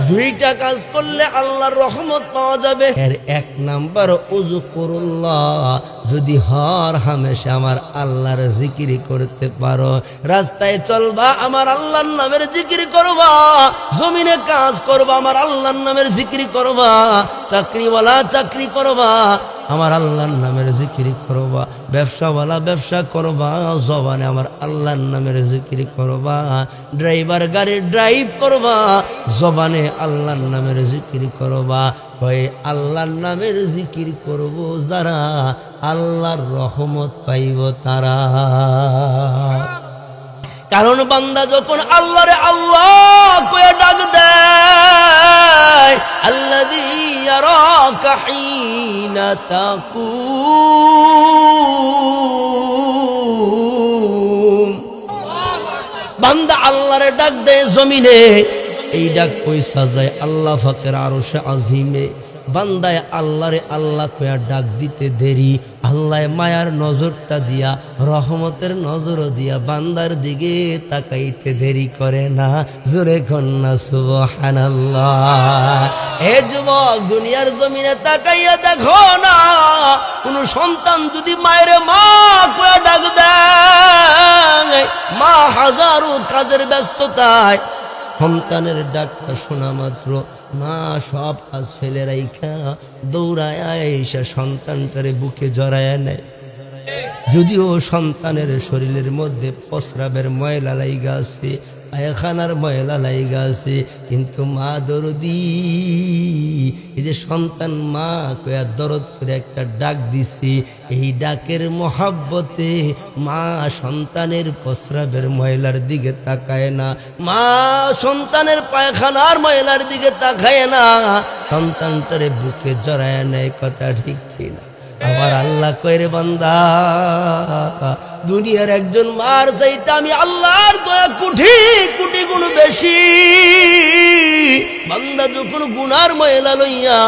দুইটা কাজ করলে আল্লাহর রহমত পাওয়া যাবে। এর এক নাম্বার উযকুরুল্লাহ, যদি হর হামেশা আমার আল্লাহর জিকির করতে পারো, রাস্তায় চলবা আমার আল্লাহর নামের জিকির করবা, জমিনে কাজ করবা আমার আল্লাহর নামের জিকির করবা, চাকরিওয়ালা চাকরি করবা আমার আল্লাহর নামের জিকির করবা, ব্যবসাওয়ালা ব্যবসা করবা, জবানে আমার আল্লাহর নামের জিকির করবা, ড্রাইভার গাড়ি ড্রাইভ করবা, জবানে আল্লাহর নামের জিকির করবা। ওই আল্লাহর নামের জিকির করব যারা, আল্লাহর রহমত পাইব তারা। কারণ বান্দা যখন আল্লাহরে আল্লাহ কয়ে ডাক দেয়, আল্লাযী ইয়ারাকা হিনা তাকুম, বান্দা আল্লাহরে ডাক দেয় জমিনে, এই ডাক পয়সা যায় আল্লাহ ফাকের আরশে আজিমে। বান্দায় আল্লাহরে আল্লাহ কয়া ডাক দিতে দেরি, আল্লাহ মায়ার নজরটা দিয়া, রহমতের নজর দিয়া বান্দার দিকে তাকাইতে দেরি করে না। জোরে কন্যা সুবহানাল্লাহ। হে যুবক, দুনিয়ার জমিনে তাকাইয়া দেখো না, কোন সন্তান যদি মায়ের মা কয়া ডাক দেয়, মা হাজারো কাজের ব্যস্ততায় সন্তানের ডাকটা শোনা মাত্র মা সব কাজ ফেলে রাইখা দৌড়ায় এসে সন্তানটারে বুকে জড়ায় নেয়। যদিও সন্তানের শরীরের মধ্যে প্রস্রাবের ময়লা লাইগা আছে, পায়খানার ময়লা লাইগা আছে, কিন্তু মা দরদি, এই যে সন্তান মা কয়া দরদ করে একটা ডাক দিছি, এই ডাকের মহাব্বতে মা সন্তানের প্রস্রাবের ময়লার দিকে তাকায় না, মা সন্তানের পায়খানার ময়লার দিকে তাকায় না, সন্তানটারে বুকে জড়ায় নেয়। কথা ঠিক কিনা? আমার আল্লাহ কয় রে বান্দা, দুনিয়ার একজন মার চাইতে আমি আল্লাহর দয়া কোটি কোটি গুণ বেশি। বান্দা যখন গুনার ময়লা লইয়া,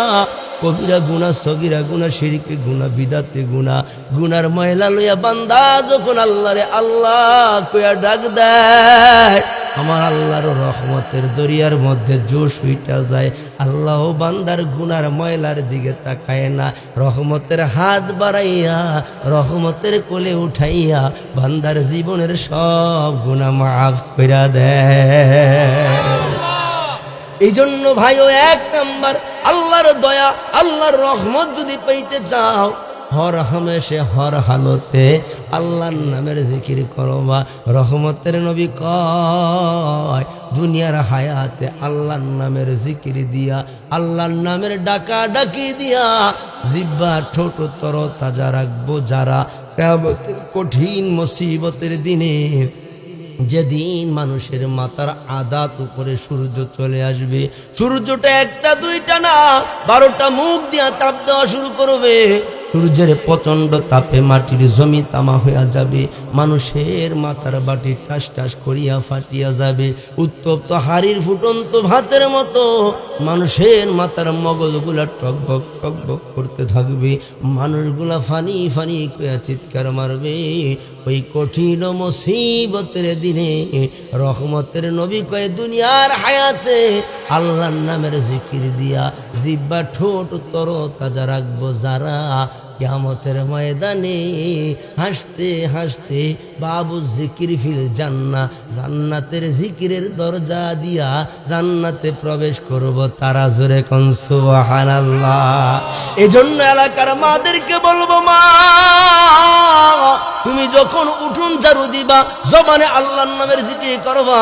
কবিরা গুনাহ, সগীরা গুনাহ, শিরকি গুনাহ, বিদাতে গুনাহ, গুনার ময়লা লইয়া বান্দা যখন আল্লাহরে আল্লাহ কইয়া ডাক দেয়, আমার আল্লাহর রহমতের দরিয়ার মধ্যে জোশ উইটা যায়। আল্লাহ বান্দার গুনার ময়লার দিকে তাকায় না, রহমতের হাত বাড়াইয়া, রহমতের কোলে উঠাইয়া বান্দার জীবনের সব গুনাহ মাফ কইরা দেয়। এই জন্য ভাইও, এক নাম্বার আল্লাহর দয়া, আল্লাহর রহমত যদি পাইতে চাও, হর হামেশে হর হালতে আল্লাহর নামের জিকির করবা। রহমতের নবী কয়, দুনিয়ার হায়াতে আল্লাহর নামের জিকির দিয়া, আল্লাহর নামের ডাকা ডাকি দিয়া জিহ্বা ঠোঁট তর তাজা রাখবো যারা, কিয়ামতের কঠিন মুসিবতের দিনে, যেদিন মানুষের মাথার আদাত উপরে সূর্য চলে আসবে, সূর্যটা একটা দুইটা না 12টা মুখ দিয়া তাপ দেওয়া শুরু করবে, সূর্যের প্রচন্ড তাপে মাটির জমি তামা হইয়া যাবে, মানুষের মাথার বাটি টাস টাস করিয়া ফাটিয়া যাবে, উত্তপ্ত হাড়ির ফুটন্ত ভাতের মতো মানুষের মাথার মগজগুলা টকবক টকবক করতে থাকবে, মানুষগুলা ফানি ফানি কইয়া চিৎকার মারবে। ওই কঠিন মুসিবতের দিনে রহমতের নবী কয়, দুনিয়ার হায়াতে আল্লাহর নামের জিকির দিয়া জিহ্বা ঠোঁট তর তাজা রাখবো যারা, কিয়ামতের ময়দানে হাসতে হাসতে বাবু জিকির ফিল জান্নাহ, জান্নাতের জিকিরের দরজা দিয়া জান্নাতে প্রবেশ করব তারা। জোরে কোন সুবহানাল্লাহ। এজন্য এলাকার মাদেরকে বলবো, মা তুমি যখন উঠুন ঝাড়ু দিবা, জবানে আল্লাহর নামের জিকির করবা,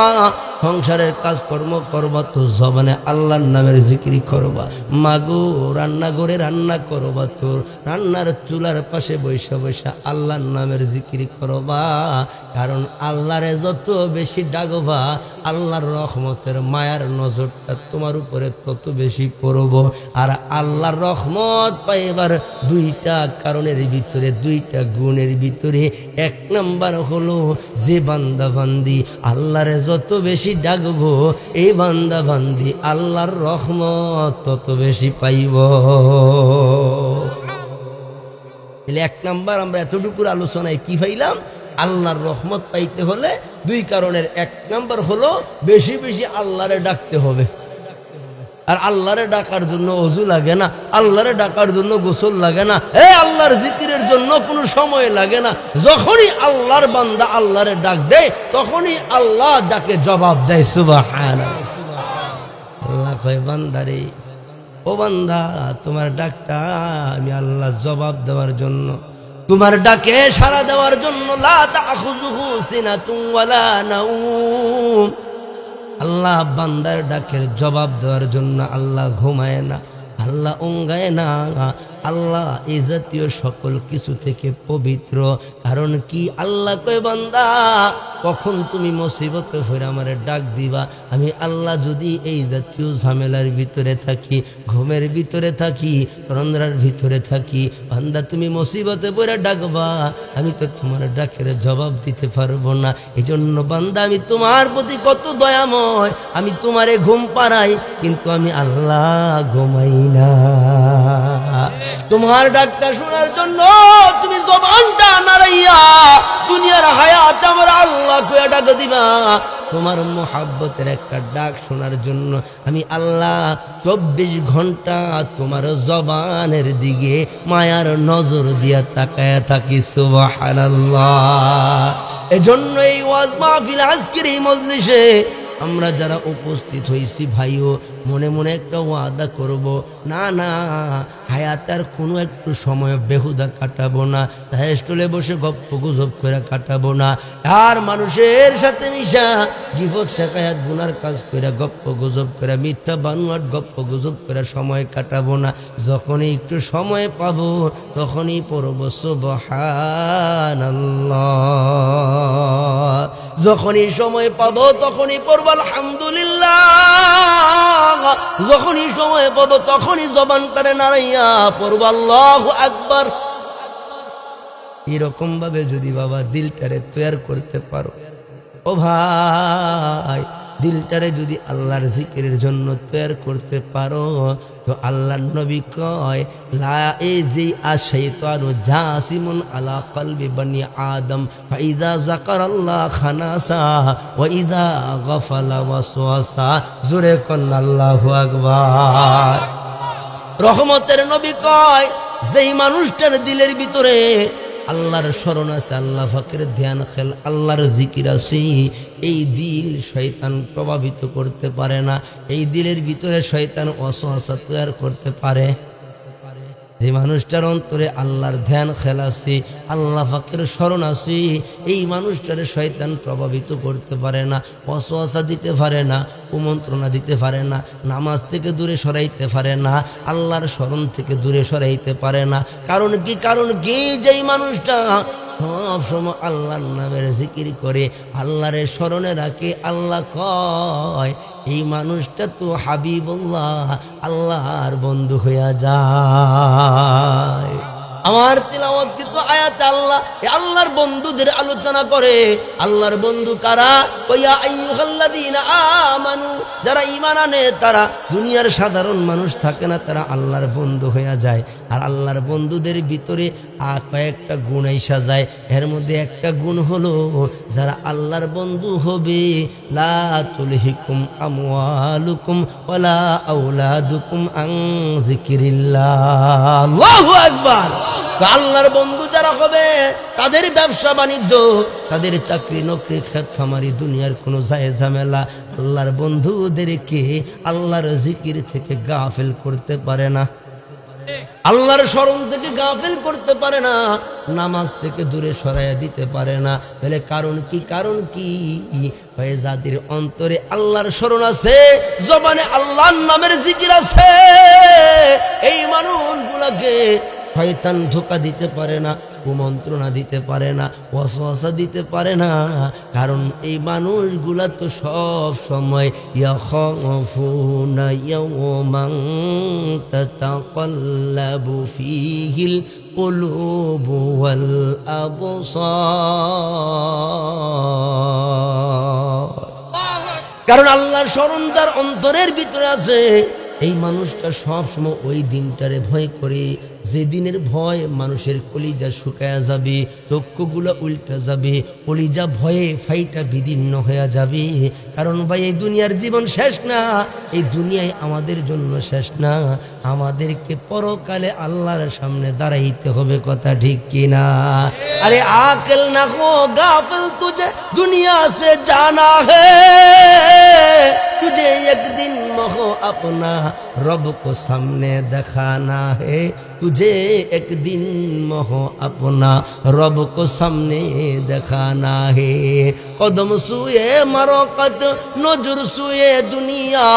সংসারের কাজকর্ম করবা তো জবানে আল্লাহর নামের জিকির করবা। মাগো রান্নাঘরে রান্না করবা তো রান্নার চুলার পাশে বৈশা বৈশা আল্লাহর নামের জিকির করবা। কারণ আল্লাহরে যত বেশি ডাকবা, আল্লাহর রহমতের মায়ার নজরটা তোমার উপরে তত বেশি পড়ব। আর আল্লাহর রহমত পাইবার দুইটা কারণের ভিতরে, দুইটা গুণের ভিতরে, এক নাম্বার হলো যে বান্দা বান্দি আল্লাহরে যত বেশি ডাকবো, এই বান্দা বান্দি আল্লাহর রহমত তত বেশি পাইব। এক নাম্বার আমরা এতটুকুর আলোচনায় কি পাইলাম? আল্লাহর রহমত পাইতে হলে দুই কারণের, এক নাম্বার হলো বেশি বেশি আল্লাহরে ডাকতে হবে। আর আল্লাহরে ডাকার জন্য ওযু লাগে না, আল্লাহরে ডাকার জন্য গোসল লাগে না, আল্লাহর জিকিরের জন্য কোনো সময় লাগে না। যখনই আল্লাহর বান্দা আল্লাহরে ডাক দেয় তখনই আল্লাহ ডাকে জবাব দেয়। সুবহানাল্লাহ। আল্লাহ কয় বান্দারে, ও বান্দা, তোমার ডাকটা আমি আল্লাহ জবাব দেওয়ার জন্য, তোমার ডাকে সাড়া দেওয়ার জন্য। লা তাখুযুহু সিনাতুন ওয়ালা নাওম। আল্লাহ বান্দার ডাকের জবাব দেওয়ার জন্য আল্লাহ ঘুমায় না, আল্লাহ অঙ্গায় না, আল্লাহ এই জাতীয় সকল কিছু থেকে পবিত্র। কারণ কি? আল্লাহ কয় বান্দা, কখন তুমি মুসিবতে পড়ে আমারে ডাক দিবা, আমি আল্লাহ যদি এই জাতীয় ঝামেলার ভিতরে থাকি, ঘুমের ভিতরে থাকি, তন্দ্রার ভিতরে থাকি, বান্দা তুমি মুসিবতে পড়ে ডাকবা, আমি তো তোমার ডাকের জবাব দিতে পারবো না। এই জন্য বান্দা, আমি তোমার প্রতি কত দয়াময়, আমি তোমারে ঘুম পাড়াই, কিন্তু আমি আল্লাহ ঘুমাই না। তোমার ডাকটা শোনার জন্য তুমি জবানটা নাড়াইয়া দুনিয়ার হায়াত আমার আল্লাহ কইয়া ডাক দিবা। তোমার মোহাব্বতের একটা ডাক শোনার জন্য আমি আল্লাহ 24 ঘন্টা তোমার জবানের দিকে মায়ার নজর দিয়া তাকায়া থাকি। সুবহানাল্লাহ। এজন্য এই ওয়াজ মাহফিল, আজকের এই মজলিসে আমরা যারা উপস্থিত হয়েছি ভাইও, মনে মনে একটা ওয়াদা করব, না না, হায়াতার কোনো একটু সময় বেহুদা কাটাবো না, স্টলে বসে গপ্প গুজব করে কাটাবো না, আর মানুষের সাথে মিশা গিফত শেখায়াত গুনার কাজ করে গপ্প গুজব করে মিথ্যা বানোয়াট গপ্প গুজব করে সময় কাটাবো না। যখনই একটু সময় পাবো তখনই পড়ব সুবহানাল্লাহ। যখনই সময় পাবো তখনই পড়ব আলহামদুলিল্লাহ। যখনই সময় পাবো তখনই জবান করে নাড়াইয়া পড়ব আল্লাহু আকবার। এরকম ভাবে যদি বাবা দিলটারে তৈরি করতে পারো, ও ভাই, দিলটারে যদি আল্লাহর জিকিরের জন্য তৈরি করতে পারো, তো আল্লাহর নবী কয়, লা ইয়াজি আশাইতানু জাসিমুন আলা কলবি বনি আদম ফাইজা যাকারাল্লাহ খানাসা ওয়া ইযা গাফালা ওয়াসওয়াসা। জোরে কোন আল্লাহু আকবার। রহমতের নবী কয়, যেই মানুষটার দিলের ভিতরে আল্লাহর স্মরণ আছে, আল্লাহ পাকের ধ্যান খেল, আল্লাহর জিকির আছে, এই দিল শয়তান প্রভাবিত করতে পারে না। এই দিলের ভিতরে শয়তান ওয়াসওয়াসা তৈরি করতে পারে। যে মানুষটার অন্তরে আল্লাহর ধ্যান খেল আছে, আল্লাহ পাকের স্মরণ আছে, এই মানুষটারে শয়তান প্রভাবিত করতে পারে না, ওয়াসওয়াসা দিতে পারে না, কুমন্ত্রণা দিতে পারে না, নামাজ থেকে দূরে সরাইতে পারে না, আল্লাহর স্মরণ থেকে দূরে সরাইতে পারে না। কারণ কি? কারণ কি? যেই মানুষটা সব সময় আল্লাহর নামের জিকির করে, আল্লাহরে স্মরণে রাখে, আল্লাহ কয় এই মানুষটা তো হাবিবুল্লাহ, আল্লাহর বন্ধু হইয়া যায়। আমার তিলাওয়াত কিন্তু আয়াতে আল্লাহ আল্লাহর বন্ধুদের আলোচনা করে। আল্লাহর বন্ধু কারা? ওয়া আইয়ুহাল্লাযীনা আমানু, যারা ঈমান আনে তারা দুনিয়ার সাধারণ মানুষ থাকে না, তারা আল্লাহর বন্ধু হইয়া যায়। আর আল্লাহর বন্ধুদের ভিতরে কয়েকটা গুণ আইসা যায়। এর মধ্যে একটা গুণ হলো, যারা আল্লাহর বন্ধু হবে, লা তুলহিকুম আমওয়ালুকুম ওয়ালা আওলাদুকুম আন যিকিরিল্লাহ। আল্লাহু আকবার। আল্লাহর বন্ধু যারা হবে, তাদের ব্যবসা বাণিজ্য, তাদের চাকরি নকরি, খেত খামারি, দুনিয়ার কোনো যায় ঝামেলা আল্লাহর বন্ধুদেরকে আল্লাহর জিকির থেকে গাফিল করতে পারে না, আল্লাহর স্মরণ থেকে গাফিল করতে পারে না, নামাজ থেকে দূরে সরাইয়া দিতে পারে না। তাহলে কারণ কি? কারণ কি? যাদের অন্তরে আল্লাহর স্মরণ আছে, জবানে আল্লাহর নামের জিকির আছে, এই মানুষগুলোকে শয়তান ধোঁকা দিতে পারে না, কুমন্ত্রণা দিতে পারে না, ওয়াসওয়াসা দিতে পারে না। কারণ এই মানুষগুলা তো সব সময় ইয়াখাফুনা ইয়াওমান তাতাকাল্লাবু ফীহিল কুলুবু ওয়াল আবসার। কারণ আল্লাহর স্মরণ যার অন্তরের ভিতরে আছে, এই মানুষটা সব সময় ওই দিনটারে ভয় করে, যেদিনের ভয় মানুষের কলিজা শুকায়া যাবে, চক্ষুগুলো উল্টা যাবে, কলিজা ভয়ে ফাইটা বিদীর্ণ হয়ে যাবে। কারণ ভাই এই দুনিয়ার জীবন শেষ না, এই দুনিয়ায় আমাদের জন্য শেষ না, আমাদেরকে পরকালে আল্লাহর সামনে দাঁড়াইতে হবে। কথা ঠিক কিনা? আরে আকেল না হো গাফিল, তুঝে দুনিয়া সে জানা হে, तुझे एक दिन मोह अपना रब को सामने दिखाना है, तुझे एक दिन मोह अपना रब को सामने दिखाना है। कदम सुए मरोकत नजर सुए दुनिया,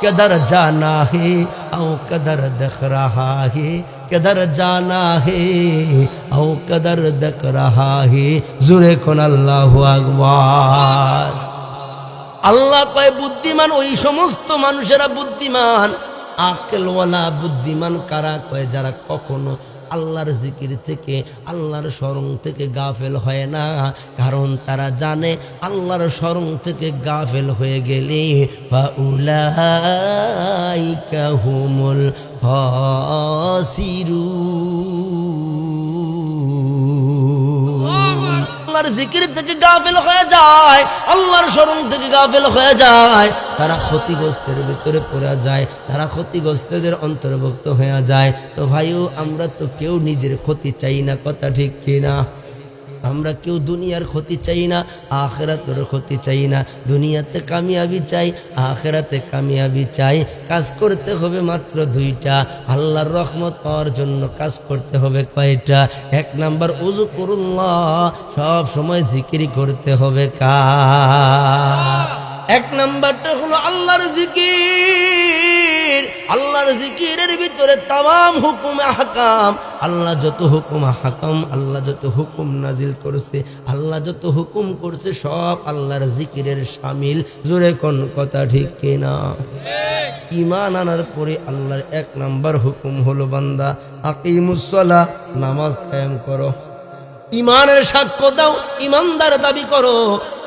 किधर जाना है औ किधर देख रहा है, किधर जाना है औ किधर देख रहा है। जुरे कोन अल्लाहु अकबर। আল্লাহ কয় বুদ্ধিমান ওই সমস্ত মানুষেরা বুদ্ধিমান। আকেলওয়ালা বুদ্ধিমান কারা? কয় যারা কখনো আল্লাহর জিকির থেকে, আল্লাহর স্মরণ থেকে গাফেল হয় না। কারণ তারা জানে আল্লাহর স্মরণ থেকে গাফেল হয়ে গেলে ফাউলাইকা হুমুল খাসিরুন। আল্লাহর জিকির থেকে গাফেল হয়ে যায়, আল্লাহর স্মরণ থেকে গাফেল হয়ে যায়, তারা ক্ষতিগ্রস্তের ভিতরে পড়ে যায়, তারা ক্ষতিগ্রস্তদের অন্তর্ভুক্ত হয়ে যায়। তো ভাইও আমরা তো কেউ নিজের ক্ষতি চাই না। কথা ঠিক কিনা? আমরা কেউ দুনিয়ার ক্ষতি চাই না, আখিরাতের ক্ষতি চাই না। দুনিয়াতে কামিয়াবি চাই, আখিরাতে কামিয়াবি চাই। কাজ করতে হবে মাত্র দুইটা, আল্লাহর রহমত পাওয়ার জন্য কাজ করতে হবে কয়টা? এক নাম্বার উযকুরুল্লাহ, সব সময় জিকির করতে হবে। এক নাম্বারটা হলো আল্লাহর জিকির। আল্লাহর জিকিরের ভিতরে তামাম হুকুম আহকাম, আল্লাহ যত হুকুম আহকাম, আল্লাহ যত হুকুম নাজিল করছে, আল্লাহ যত হুকুম করছে সব আল্লাহর জিকিরের শামিল। জোরে কোন কথা ঠিক কিনা? ঈমান আনার পরে আল্লাহর এক নাম্বার হুকুম হলো বান্দা আকিমুস সালাহ, নামাজ কায়েম করো। ইমানের সাক্ষ্য দাও, ইমানদার দাবি করো।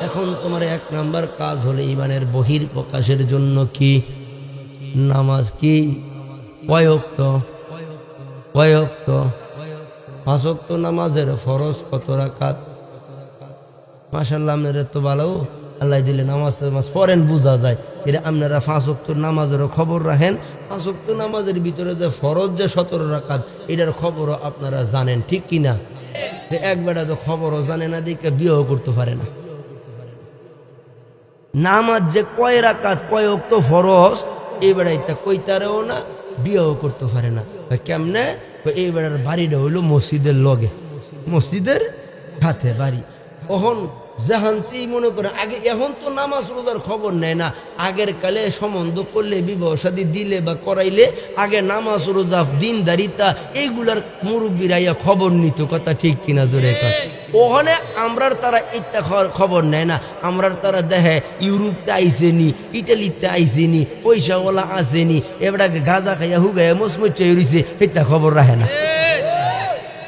এখন তোমার এক নাম্বার কাজ হলো ইমানের বহির প্রকাশের জন্য কি? নামাজ। কি? কয় ওয়াক্ত? 5 ওয়াক্ত নামাজের ফরজ কত রাকাত? মাশাআল্লাহ, আপনারা তো ভালো, আল্লাহ দিলে নামাজ পড়েন, বোঝা যায়। এটা আপনারা 5 ওয়াক্ত নামাজেরও খবর রাখেন। 5 ওয়াক্ত নামাজের ভিতরে যে ফরজ যে 17 রাকাত, এটার খবরও আপনারা জানেন, ঠিক কিনা? এক বেটা তো খবরও জানে না, দেখে বিয়েও করতে পারে না। নামাজ যে কয় রাকাত, কয় ওয়াক্ত ফরজ, এই বেড়াইটা কইতারেও না, বিয়েও করতে পারে না। কেমনে? এই বেড়ার বাড়িটা হইল মসজিদের লগে, মসজিদের হাতে বাড়ি। ওহন জাহান্তি মনে করে আগে, এখন তো নামাজ রোজার খবর নেয় না। আগের কালে সম্বন্ধ করলে, বিবাহ শাদী দিলে বা করাইলে আগে নামাজ রোজা দিনদারিতা এইগুলার মুরব্বীরা খবর নিত। কথা ঠিক কিনা? জোরে কর। ওখানে আমরার তারা ইত্যা খবর নেয় না। আমরার তারা দেখে ইউরোপতে আইসেনি, ইটালিতে আইসেনি, পয়সাওয়ালা আসেনি, এবারে গাঁজা খাইয়া হুগাইয়া মসমচ হইছে, এটা খবর রাখে না।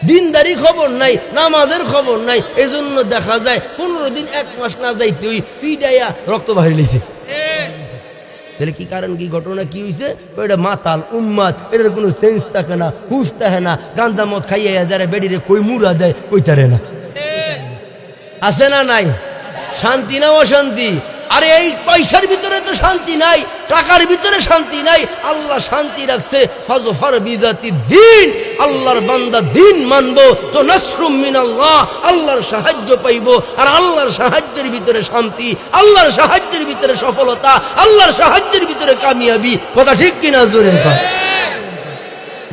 দিনদারি খবর নাই, নামাজের খবর নাই। এই জন্য দেখা যায় 15 দিন 1 মাস না যাইতে ওই ফিডাইয়া রক্ত বাহির লেছে। তাহলে কি কারণ, কি ঘটনা কি হয়েছে? ওইটা মাতাল উম্মাদ, এটার কোনো সেন্স থাকে না, হুশ থাকে না। গাঞ্জা মদ খাইয়া যারা বেডিরে কই মুড়া দেয়, কইতারে না। আছে না নাই? শান্তি না অশান্তি? আরে এই পয়সার ভিতরে তো শান্তি নাই, টাকার ভিতরে শান্তি নাই। আল্লাহ শান্তি রাখছে ফাজফার বিজাতি দিন। আল্লাহর বান্দা দিন মানবো তো নাসরুম মিনাল্লাহ, আল্লাহর সাহায্য পাইবো। আর আল্লাহর সাহায্যের ভিতরে শান্তি, আল্লাহর সাহায্যের ভিতরে সফলতা, আল্লাহর সাহায্যের ভিতরে কামিয়াবি। কথা ঠিক কিনা? জোরে কর।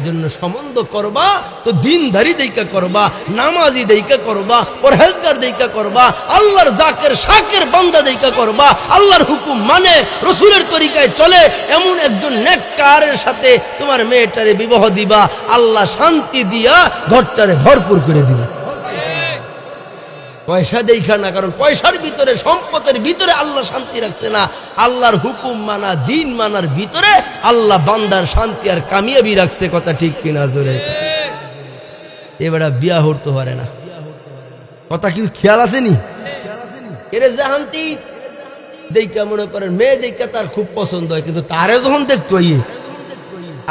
জন্য সম্বন্ধ করবা তো দিনদারি দেইকা করবা, নামাজি দেইকা করবা, পরহেজগার দেইকা করবা, আল্লাহর জাকের শাকের বান্দা দেইকা করবা, আল্লাহর হুকুম মানে রাসূলের তরিকায় চলে এমন একজন নেককারের সাথে তোমার মেয়েটারে বিবাহ দিবা। আল্লাহ শান্তি দিয়া ঘরটারে ভরপুর করে দিবে। পয়সা দেখা না, কারণ পয়সার ভিতরে, সম্পদের ভিতরে আল্লাহ শান্তি রাখছে না। আল্লাহর হুকুম মানা, দিন মানার ভিতরে আল্লাহ বান্দার শান্তি আর কামিয়াবি রাখছে। কথা ঠিক কিনা? জোরে। এবারে বিয়া হতে পারে না। কথা কি খেয়াল আসেনি? এর জাহান্তি দেখা মনে করেন মেয়ে দেখা তার খুব পছন্দ হয়, কিন্তু তারে যখন দেখতো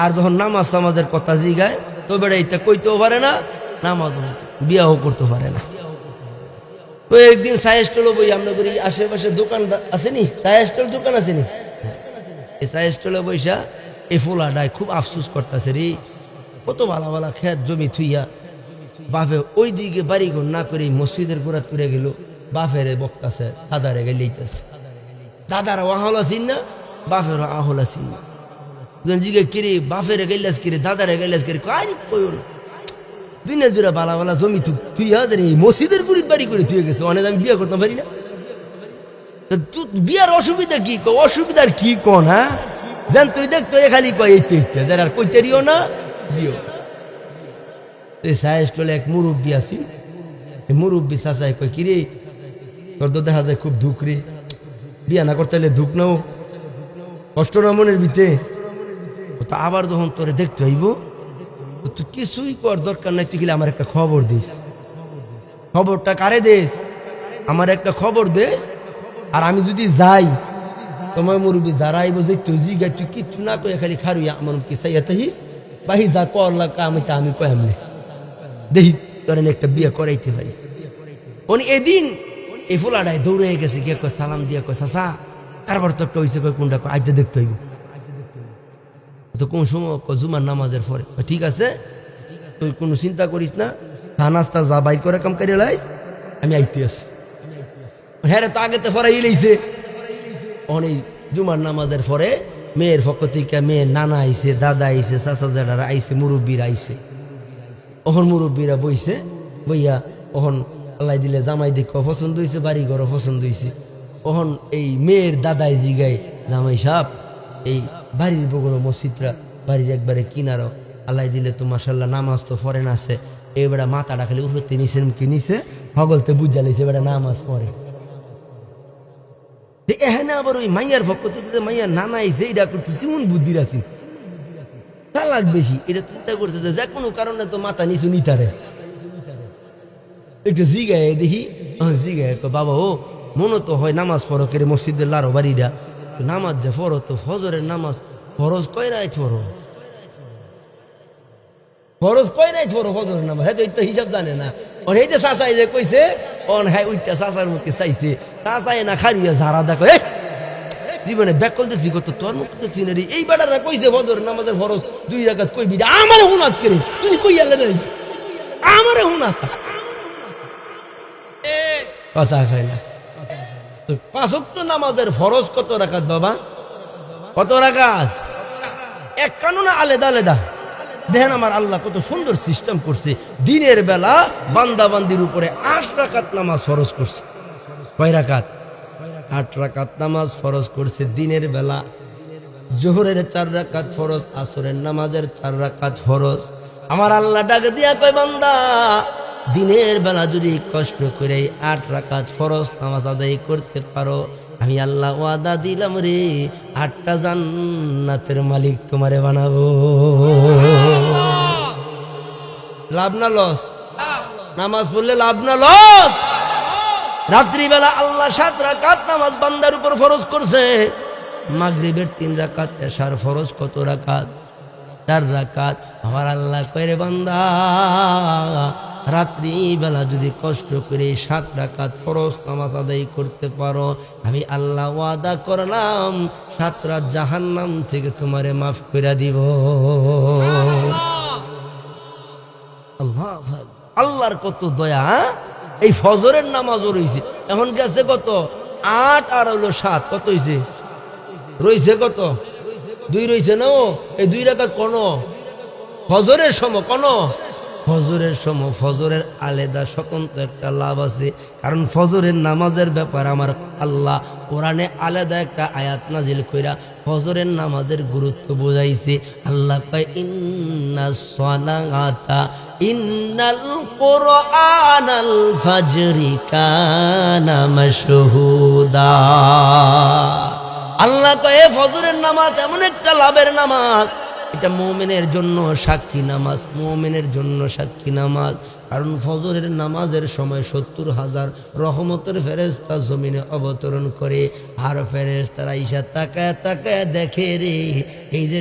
আর যখন নামাজ সামাজের কথা জিগায় তো বেড়াইতে কইতেও পারে না, নামাজ বিয়াও করতে পারে না। তো একদিন চায়ের স্টলে বই আমরা করি, আশেপাশে দোকান আসেনি, চায়ের স্টল দোকান আসেনি, এই চায়ের স্টলে বইসা এই ফোলাডায় খুব আফসুস করতেছে রে, কত ভালো ভালো খেত জমি থুইয়া বাপে ওই দিকে বাড়ি ঘর না করে মসজিদের গোড়াত করে গেল, বাপেরে বকতাছে, দাদারে গেলেইতেছে, দাদারা আহলা চিন না, বাপেরও আহলা চিন না, জিগে কিরে বাপেরে গেলাস কিরে, দাদারে গেলাস কিরে, কারি কইও না, দিনের জোড়া বালা বালা জমি তুই হাজার এই মসজিদের গুড়িত বাড়ি করে তুই গেছে, অনেক আমি বিয়ে করতে পারি না, তুই বিয়ার অসুবিধা কি, অসুবিধার কি কন, হ্যাঁ যেন তুই দেখ তুই খালি কয় এই যারা আর কইতেরিও না দিও। এই চায়ের স্টলে এক মুরব্বী আছি, মুরব্বী চাচাই কয় কিরে তোর তো দেখা যায় খুব দুঃখ রে, বিয়া না করতে হলে দুঃখ নাও, কষ্ট না মনের ভিতরে, তো আবার যখন তোরে দেখতে হইব তুই কিছুই কর দরকার নাই, তুই গেলে আমার একটা খবর দিস, খবরটা কারে দিস, আমার একটা খবর দিস, আর আমি যদি যাই তোমার মুরব্বী যারা আইব যে তুই জিগাই তুই কিচ্ছু না কয়ে খালি খারুইয়া আমার কি চাইয়া তাহিস বাহি যা করলা কামিটা আমি কয়ামনে দেখি তোর একটা বিয়ে করাইতে পারি। উনি এদিন এই ফোলাডায় দৌড়ে গেছে, গিয়ে কয় সালাম দিয়া কয় চাচা কারবার তো একটা হয়েছে, কয় কোনটা আজকে দেখতে হইব, তো কোন সময় জুমার নামাজের পরে, ঠিক আছে তুই কোনো চিন্তা করিস না, চা নাস্তা যা বাইর করে কাম করে লাইস, আমি আইতে আছি। হ্যাঁ রে তো আগে তো ফরাই লইছে, অনেক জুমার নামাজের পরে মেয়ের পক্ষ থেকে মেয়ের নানা আইছে, দাদা আইছে, চাচা জাডারা আইছে, মুরব্বীরা আইছে, ওখন মুরব্বীরা বইছে, বইয়া ওখন আল্লাহ দিলে জামাই দেখো পছন্দ হয়েছে, বাড়ি ঘরও পছন্দ হয়েছে, ওখন এই মেয়ের দাদাই জিগাই জামাই সাহেব এই বাড়ির বগল মসজিদরা বাড়ির একবারে কিনারো আল্লাহ দিলে তো মাশাল্লাহ নামাজ তো ফরেন আছে, এবারে মাথাটা খালি উঠতে নিচে মুখে নিচে হগলতে বুঝা লাইছে, এবারে নামাজ পড়ে। এখানে আবার ওই মাইয়ার পক্ষ থেকে মাইয়ার নানা আইছে, এটা করতেছি মন বুদ্ধির আছি চালাক বেশি, এটা চিন্তা করছে যে কোনো কারণে তো মাথা নিচু নিতারে, একটু জিগায় দেখি, জিগায় বাবা ও মনে তো হয় নামাজ পড়ো কেড়ে মসজিদের লারো বাড়িটা, নামাজ যে পড়ো তো ফজরের নামাজ ফরজ কয় রাইত পড়ো, ফরজ কয় রাইত পড়ো ফজরের নামাজ, হ্যাঁ তো হিসাব জানে না, ওর এই যে চাচাই যে কইছে অন হ্যাঁ ওইটা চাচার মুখে চাইছে, চাচাই না খারিয়া ঝাড়া দেখো জীবনে ব্যাকল দেখছি কত তোর মুখ দেখছি না রে, এই বেটারা কইছে ফজরের নামাজের ফরজ 2 রাকাত কইবি, আমারে হুনাস করে তুই কই আলে নাই, আমারে হুনাস কথা খাই না। 5 ওয়াক্ত নামাজের ফরজ কত রাকাত বাবা, কত রাকাত, এক কানুনা আলাদা আলাদা। দেখেন আমার আল্লাহ কত সুন্দর সিস্টেম করছে, দিনের বেলা বান্দা বান্দির উপরে 8 রাকাত নামাজ ফরজ করছে, কয় রাকাত, 8 রাকাত নামাজ ফরজ করছে দিনের বেলা, জোহরের 4 রাকাত ফরজ, আসরের নামাজের 4 রাকাত ফরজ। আমার আল্লাহ ডাক দিয়া কয় বান্দা দিনের বেলা যদি কষ্ট করে 8 রাকাত ফরজ নামাজ আদায় করতে পারো, আমি আল্লাহ ওয়াদা দিলাম রে 8টা জান্নাতের মালিক তোমারে বানাবো। লাভ না লস, নামাজ পড়লে লাভ না লস। রাত্রিবেলা আল্লাহ 7 রাকাত নামাজ বান্দার উপর ফরজ করছে, মাগরিবের 3 রাকাত, এশার ফরজ কত রাকাত, 4 রাকাত। আমার আল্লাহ কয় রে বান্দা রাত্রিবেলা যদি কষ্ট করে 7 রাকাত ফরজ নামাজ আদায় করতে পারো, আমি আল্লাহ ওয়াদা করলাম 7 রাত জাহান্নাম থেকে তোমারে মাফ করে দিব। আল্লাহর কত দয়া, এই ফজরের নামাজও রয়েছে, এখন গেছে কত 8 আর হলো 7, কত হয়েছে, রয়েছে কত 2 রয়েছে না, এই 2 রাকাত কোন ফজরের সময়, কোন ফজরের সময়, ফজরের আলাদা স্বতন্ত্র একটা লাভ আছে, কারণ ফজরের নামাজের ব্যাপার আমার আল্লাহ কোরআনে আলাদা একটা আয়াত নাজিল কইরা ফজরের নামাজের গুরুত্ব বোঝাইছে। আল্লাহ কয় ইন্নাস সালাতা ইন্নাল কুরআনাল ফাজরি কানা মাশহুদা। আল্লাহ কয় ফজরের নামাজ এমন একটা লাভের নামাজ, এটা মুমিনের জন্য সাক্ষী নামাজ, মুমিনের জন্য সাক্ষী নামাজ। কারণ ফজরের নামাজের সময় 70,000 রহমতের ফেরেশতা জমিনে অবতরণ করে। আর ফেরেশতারা ঈশা তাকায় তাকায় দেখে রে, এই যে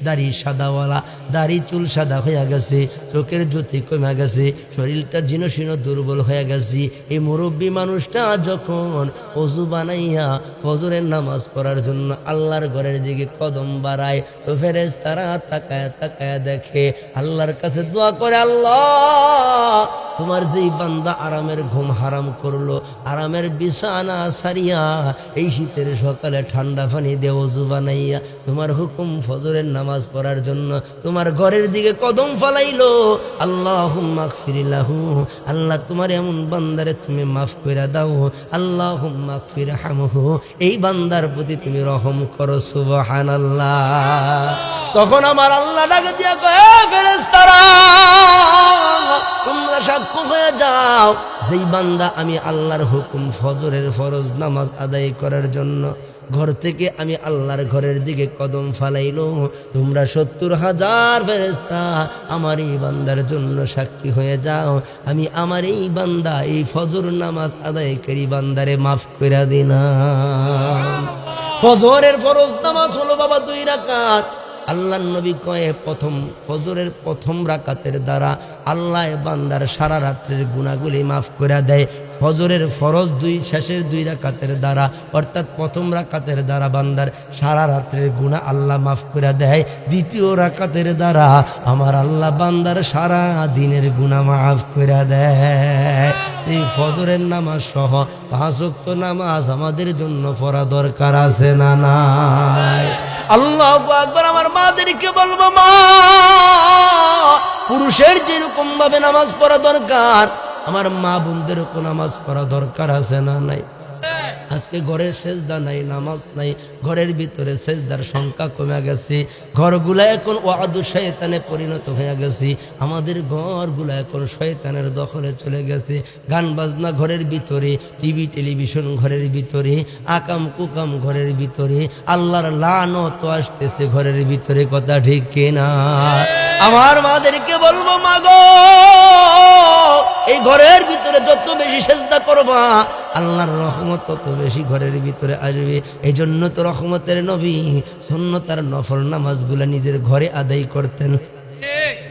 দাড়ি সাদাওয়ালা, দাড়ি চুল সাদা হয়ে গেছে, চোখের জ্যোতি কমে গেছে, শরীরটা জীর্ণশীর্ণ দুর্বল হয়ে গেছে, এই মুরব্বী মানুষটা যখন ওযু বানাইয়া ফজরের নামাজ পড়ার জন্য আল্লাহর ঘরের দিকে কদম বাড়ায়, তো ফেরেশতারা তাকায় তাকায় দেখে, আল্লাহর কাছে দোয়া করে, আল্লাহ তোমার যেই বান্দা আরামের ঘুম হারাম করলো, আরামের বিছানা সারিয়া এই শীতের সকালে ঠান্ডা পানি দিয়ে ওযু বানাইয়া তোমার হুকুম ফজরের নামাজ পড়ার জন্য তোমার ঘরের দিকে কদম ফলাইলো, আল্লাহুম্মা গফির লাহু, আল্লাহ তোমার এমন বান্দারে তুমি মাফ করে দাও, আল্লাহুম্মা গফির হামহু, এই বান্দার প্রতি তুমি রহম করো, সুবহানাল্লাহ। তখন আমার আল্লাহ ডাকে দিয়া কয়, ফেরেশতারা তোমরা সাক্ষ্য হয়ে যাও, যেই বান্দা আমি আল্লাহর হুকুম ফজরের ফরজ নামাজ আদায় করার জন্য ঘর থেকে আমি আল্লাহর ঘরের দিকে কদম ফালাইলো, তোমরা 70,000 ফেরেশতা আমার এই বান্দার জন্য সাক্ষী হয়ে যাও, আমি আমার এই বান্দা এই ফজর নামাজ আদায়কারী বান্দারে মাফ করে দিলাম। ফজরের ফরজ নামাজ হলো বাবা 2 রাকাত। আল্লাহর নবী কয়ে প্রথম ফজরের প্রথম রাকাতের দ্বারা আল্লাহ বান্দার সারা রাত্রের গুনাহগুলি মাফ করে দেয়। ফজরের ফরজ শেষের 2 রাকাতের দ্বারা অর্থাৎ প্রথম রাকাতের দ্বারা বান্দার সারা রাত্রের গুনাহ আল্লাহ মাফ করে দেয়। দ্বিতীয় রাকাতের দ্বারা আমার আল্লাহ বান্দার সারা দিনের গুনাহ মাফ করে দেয়। এই ফজরের নামাজ সহ 5 ওয়াক্ত নামাজ আমাদের জন্য পড়া দরকার আছে না নাই? আল্লাহু আকবার। আমার মাদেরকে বলবো, মা, পুরুষের যেরকম ভাবে নামাজ পড়া দরকার আমার মা বোনদের উপর নামাজ পড়া দরকার আছে না নাই? আজকে ঘরের সেজদা নাই, নামাজ নাই, ঘরের ভিতরে সেজদার সংখ্যা কমে গেছে, ঘরগুলা এখন ওয়াদু শয়তানে পরিণত হয়ে গেছে, আমাদের ঘরগুলা এখন শয়তানের দখলে চলে গেছে। গান বাজনা ঘরের ভিতরে, টিভি টেলিভিশন ঘরের ভিতরে, আকাম কুকাম ঘরের ভিতরে, আল্লাহর লানত আসতেছে ঘরের ভিতরে, কথা ঠিক কিনা? আমার মাদেরকে বলবো, মা গো, এই ঘরের ভিতরে যত বেশি সেজদা করবা আল্লাহর রহমত তত বেশি ঘরের ভিতরে আসবে। এই জন্য তো রহমতের নবী সুন্নতার নফল নামাজগুলা নিজের ঘরে আদায় করতেন।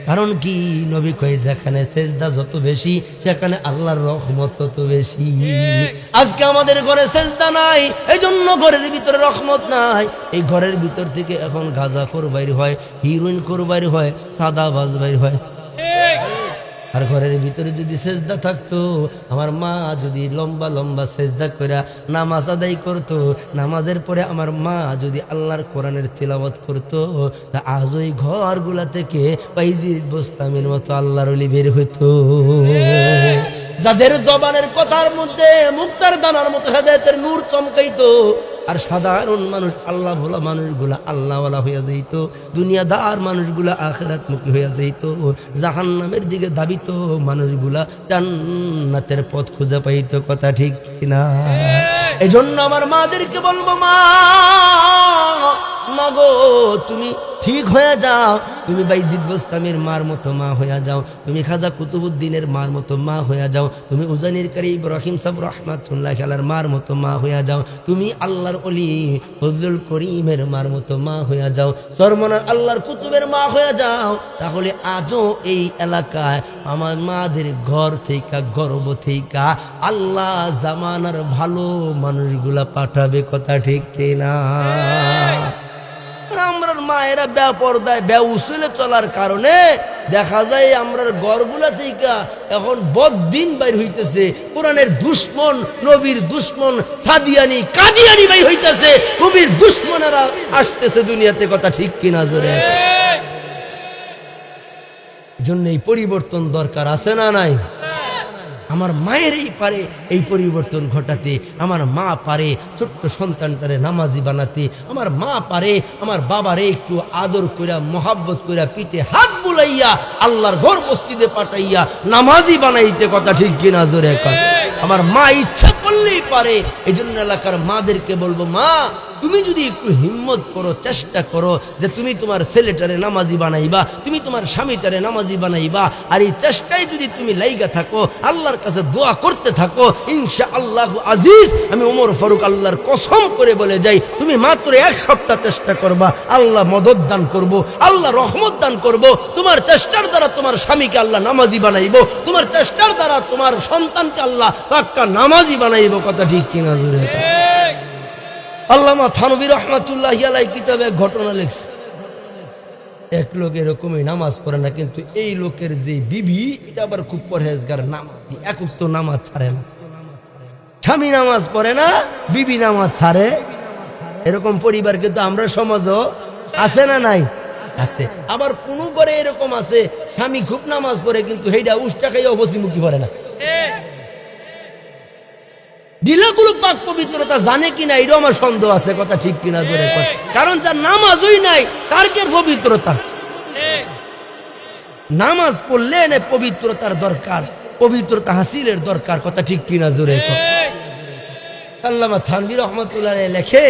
কারণ কি? নবী কয়, যেখানে সেজদা যত বেশি সেখানে আল্লাহর রহমত তত বেশি। আজকে আমাদের ঘরে সেজদা নাই, এই জন্য ঘরের ভিতরে রহমত নাই। এই ঘরের ভিতর থেকে এখন গাঁজাখোর বাইর হয়, হিরোইন খোর বাইর হয়, সাদাবাজ বাইর হয়। আর ঘরের ভিতরে যদি সেজদা থাকতো, আমার মা যদি লম্বা লম্বা সেজদা করে নামাজ আদায় করতো, নামাজের পরে আমার মা যদি আল্লাহর কোরআনের তিলাওয়াত করতো, তা আজ ওই ঘরগুলা থেকে বাইজিদ বোস্তামের মতো আল্লাহর ওলি বের হইতো, যাদের জবানের কথার মধ্যে মুক্তার দানার মতো হেদায়েতের নূর চমকাইতো। আর সাধারণ মানুষ আল্লাহ ভোলা মানুষগুলা আল্লাহওয়ালা হইয়া যাইত, দুনিয়াদার মানুষগুলা আখিরাতমুখী হইয়া যাইত, জাহান্নামের দিকে ধাবিত মানুষগুলা জান্নাতের পথ খুঁজে পাইত, কথা ঠিক কিনা? এই জন্য আমার মাদেরকে বলবো, মা গো, তুমি ঠিক হয়ে যাও, তুমি বাইজিদ বোস্তামের মার মতো মা হইয়া যাও, তুমি খাজা কুতুবুদ্দিনের মার মতো মা হইয়া যাও, তুমি উজানির কারি ইব্রাহিম সাহেব রহমাতুল্লাহ আলাইহির মার মতো মা হইয়া যাও, তুমি আল্লাহর ওলি ফজলুল করিমের মার মতো মা হইয়া যাও, সরমনার আল্লাহর কুতুবের মা হইয়া যাও। তাহলে আজও এই এলাকায় আমার মাদের ঘর থেকে গর্ব থেকে আল্লাহ জামানার ভালো মানুষগুলা পাঠাবে, কথা ঠিক কিনা? আমরা মায়েরা বেপরদায় বেউসুলে চলার কারণে দেখা যায় আমরা ঘরগুলা থেকে এখন বদ্দিন বাইর হইতেছে, কোরআনের দুশ্মন, নবীর দুশ্মন, সাদিয়ানি কাদিয়ানি বাইর হইতেছে, নবীর দুশ্মনেরা আসতেছে দুনিয়াতে, কথা ঠিক কিনা? জোরে জন্য এই পরিবর্তন দরকার আছে না নাই? আমার মায়েরই পারে এই পরিবর্তন ঘটাতে, আমার মা পারে ছোট্ট সন্তানটারে নামাজি বানাতে, আমার মা পারে আমার বাবারে একটু আদর কইরা মহাব্বত কইরা পিঠে হাত বুলাইয়া আল্লাহর ঘর মসজিদে পাঠাইয়া নামাজি বানাইতে, কথা ঠিক কিনা? জোরে কর। আমার মা ইচ্ছা করলেই পারে। এই জন্য এলাকার মাদেরকে বলবো, মা তুমি যদি একটু হিম্মত করো, চেষ্টা করো যে তুমি তোমার ছেলেটারে নামাজি বানাইবা, তুমি তোমার স্বামীটারে নামাজি বানাইবা, আর এই চেষ্টায় যদি তুমি লাইগা থাকো, আল্লাহর কাছে দোয়া করতে থাকো, ইনশাআল্লাহু আজিজ আমি ওমর ফারুক আল্লাহর কসম করে বলে যাই, তুমি মাত্র 1 সপ্তাহ চেষ্টা করবা, আল্লাহ মদদ দান করব, আল্লাহ রহমত দান করব। তোমার চেষ্টার দ্বারা তোমার স্বামীকে আল্লাহ নামাজি বানাইবো, তোমার চেষ্টার দ্বারা তোমার সন্তানকে আল্লাহ পাক্কা নামাজি বানাইবো। কথা ঠিক কিনা জোরে? আল্লামা থানভী রহমাতুল্লাহি আলাইহি কিতাবে এক ঘটনা লিখছে। এক লোক এরকমই নামাজ পড়ে না, কিন্তু এই লোকের যে বিবি এটা আবার খুব পরহেজগার, নামাজি, একক তো নামাজ ছাড়ে না। স্বামী নামাজ পড়ে না, বিবি নামাজ ছাড়ে। এরকম পরিবার কিন্তু আমরা সমাজও আছে না নাই? আছে। আবার কোন ঘরে এরকম আছে স্বামী খুব নামাজ পড়ে কিন্তু সেইটা উষ্টা খাইয়া অবশ্যই পড়ে না। ডিলাগুলো পাক পবিত্রতা জানে কিনা এটাও আমার সন্দেহ আছে। কথা ঠিক কিনা জোরে? কারণ যার নামাজই নাই তার কে পবিত্রতা? নামাজ পড়লে এনে পবিত্রতার দরকার, পবিত্রতা হাসিলের দরকার। কথা ঠিক কিনা জোরে? আল্লামা থানভী রহমাতুল্লাহ লেখে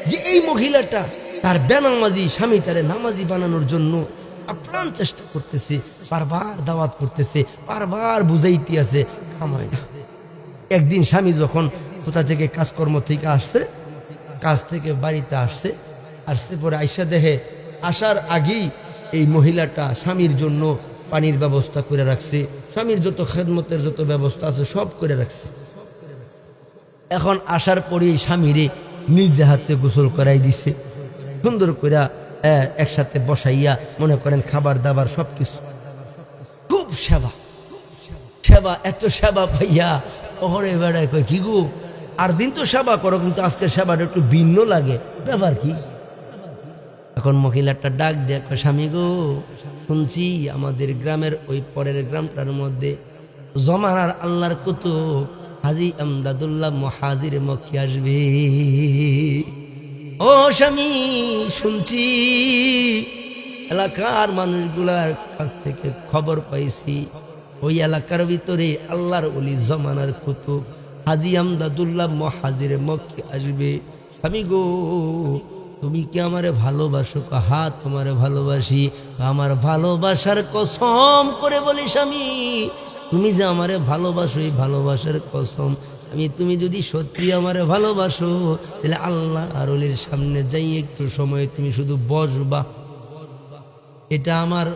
যে এই মহিলাটা তার বেনামাজি স্বামীটারে নামাজি বানানোর জন্য আপ্রাণ চেষ্টা করতেছে, বারবার দাওয়াত করতেছে, বারবার বুঝাইতে আছে, কামায় না। একদিন স্বামী যখন কোথা থেকে কাজকর্ম থেকে আসছে, কাজ থেকে বাড়িতে আসছে পরে আইসা দেহে, আসার আগেই এই মহিলাটা স্বামীর জন্য পানির ব্যবস্থা করে রাখছে, স্বামীর যত খেদমতের যত ব্যবস্থা আছে সব করে রাখছে। এখন আসার পরেই স্বামীরে নিজে হাতে গোসল করাই দিছে, সুন্দর করে একসাথে বসাইয়া মনে করেন খাবার দাবার সবকিছু, খুব সেবা। এত সেবা পাইয়া ওখানে বেড়ায় কয়, কি গো আর দিন তো সেবা করো, কিন্তু আজকে সেবাটা একটু ভিন্ন লাগে, ব্যাপার কি? এখন মহিলাটা ডাক দেয়, কয়, স্বামী গো শুনছি আমাদের গ্রামের ওই পরের গ্রামটার মধ্যে জমানার আল্লাহর কুতুব হাজী আমদাদুল্লাহ মুহাজির মক্কি আসবে। ও স্বামী শুনছি, এলাকার মানুষগুলার কাছ থেকে খবর পাইছি ওই এলাকার ভিতরে আল্লাহর ওলি জমানার কুতুব হাজী আমদাদুল্লাহ মুহাজির মক্কি আসবে। স্বামী গো তুমি কি আমারে ভালোবাসো? হ্যাঁ তোমারে ভালোবাসি। আমার ভালোবাসার কসম করে বলি স্বামী, তুমি যে আমারে ভালোবাসো এই ভালোবাসার কসম, তুমি যদি সত্যি আমারে ভালোবাসো তাহলে আল্লাহ আর ওলির সামনে যাই একটু সময় তুমি শুধু বসবা, এটা আমার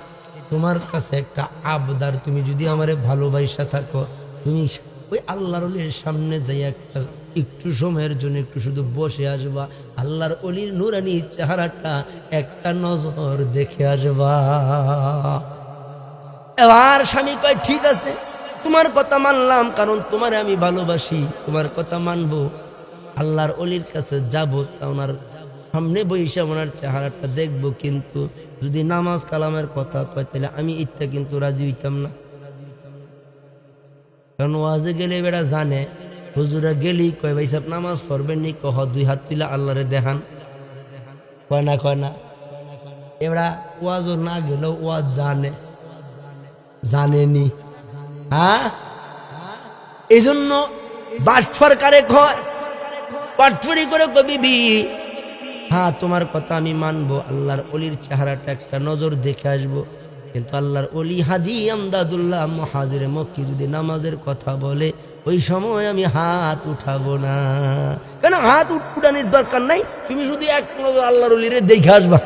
তোমার কাছে একটা আবদার। তুমি যদি আমারে ভালোবাসা থাকো, তুমি ওই আল্লাহর ওলির সামনে যাই একটু সময়ের জন্য একটু শুধু বসে আসবা, আল্লাহর ওলির নুরানি চেহারাটা একটা নজর দেখে আসবা। এবার স্বামী কয়, ঠিক আছে তোমার কথা মানলাম, কারণ তোমারে আমি ভালোবাসি, তোমার কথা মানবো। আল্লাহর ওলির কাছে যাবো, তা ওনার সামনে বইসা ওনার চেহারাটা দেখবো, কিন্তু যদি নামাজ কালামের কথা কয় তাহলে আমি ইচ্ছা কিন্তু রাজি হইতাম না। কারণ ওয়াজে গেলে বেড়া জানে, হুজুরা গেলেই কয়, ভাই সাহেব নামাজ পড়বেন নি? কহ 2 হাত তুলে আল্লাহরে দেখান। কয় না এবার ওয়াজও না গেলেও ওয়াজ জানেনি। হ্যাঁ, এই জন্য বাটফার কারে কয়, পাটফুরি করে কবি, হ্যাঁ তোমার কথা আমি মানবো, আল্লাহর ওলির চেহারাটা একটা নজর দেখে আসবো, কিন্তু আল্লাহর ওলি হাজী আমদাদুল্লাহ মুহাজির মক্কি যদি নামাজের কথা বলে ওই সময় আমি হাত উঠাবো না। কেন হাত উঠানোর দরকার নাই, তুমি শুধু এক নজর আল্লাহর ওলিরে দেখে আসবা,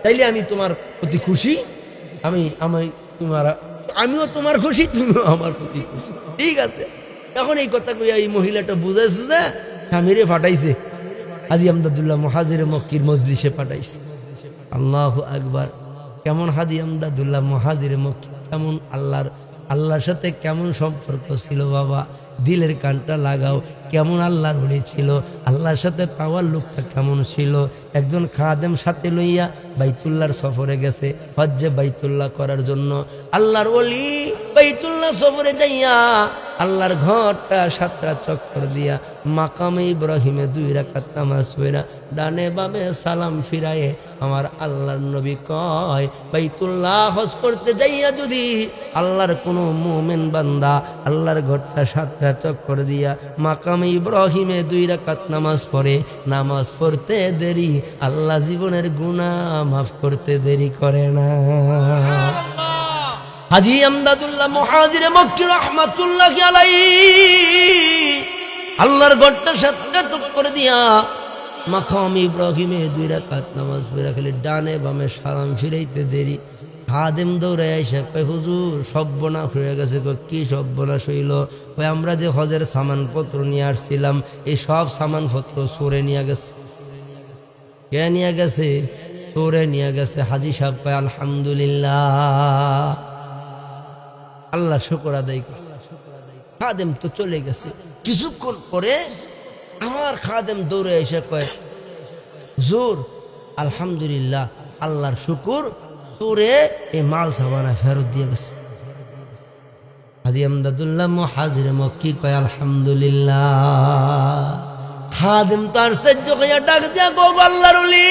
তাইলে আমি তোমার প্রতি খুশি, আমিও তোমার খুশি, তুমিও আমার প্রতি খুশি। ঠিক আছে। এখন এই কথা কইয়া এই মহিলাটা বুঝে সুঝে স্বামীরে ফাটাইছে, হাজী আমদাদুল্লাহ মুহাজির মক্কির মজলিসে পাঠাইছে। আল্লাহু আকবার। কেমন হাজী আমদাদুল্লাহ মুহাজির মক্কি, কেমন আল্লাহর সাথে কেমন সম্পর্ক ছিল বাবা, দিলের কানটা লাগাও, কেমন আল্লাহর ওলি ছিল, আল্লাহর সাথে তাওয়াল্লুকটা কেমন ছিল। একজন খাদেম সাথে লইয়া বাইতুল্লাহর সফরে গেছে, হজ্জে বাইতুল্লাহ করার জন্য। আল্লাহর ওলি বাইতুল্লাহ সফরে যাইয়া আল্লাহর ঘরটা 7 রাত চক্কর দিয়া মাকামে ইব্রাহিমে 2 রাকাত নামাজ পড়া ডানে বামে সালাম ফিরায়ে আমার আল্লাহর নবী কয় বাইতুল্লাহ হজ করতে যাইয়া যদি আল্লাহর কোনো মুমিন বান্দা আল্লাহর ঘরটা 7 রাত চক্কর দিয়া মাকামে ইব্রাহিমে 2 রাকাত নামাজ পড়ে, নামাজ পড়তে দেরি আল্লাহ জীবনের গুনাহ মাফ করতে দেরি করে না। হাজী আমদাদুল্লাহ মুহাজিরে মক্কি রাহমাতুল্লাহি আলাইহি আল্লাহর ঘরটা 7 রাত করে দিয়া মাকাম ইব্রাহিমে 2 রাকাত নামাজ পড়া খেলে ডানে বামে সালাম ফিরাইতে দেরি। খাদেম দৌড়ে আইসা কয় হুজুর সর্বনাশ হয়ে গেছে। কি সর্বনাশ হইল? কয় আমরা যে হজের সামানপত্র নিয়ে আসছিলাম এই সব সামানপত্র চোরে নিয়ে গেছে। কে নিয়ে গেছে? চোরে নিয়ে গেছে। হাজী সাহেব কয় আলহামদুলিল্লাহ, আল্লাহ শুকর আদায় করছে। খাদেম তো চলে গেছে। কিছুক্ষণ পরে আমার খাদেম দৌড়ে এসে কয় হুজুর আলহামদুলিল্লাহ, আল্লাহর শুকুর, তোরে এই মাল সামানা ফেরত দিয়ে গেছে। হাজী আমদাদুল্লাহ মুহাজিরে মক্কি কয় আলহামদুলিল্লাহ। খাদেম তার সহ্য কইয়া ডাক দিয়া গো আল্লাহর ওলি,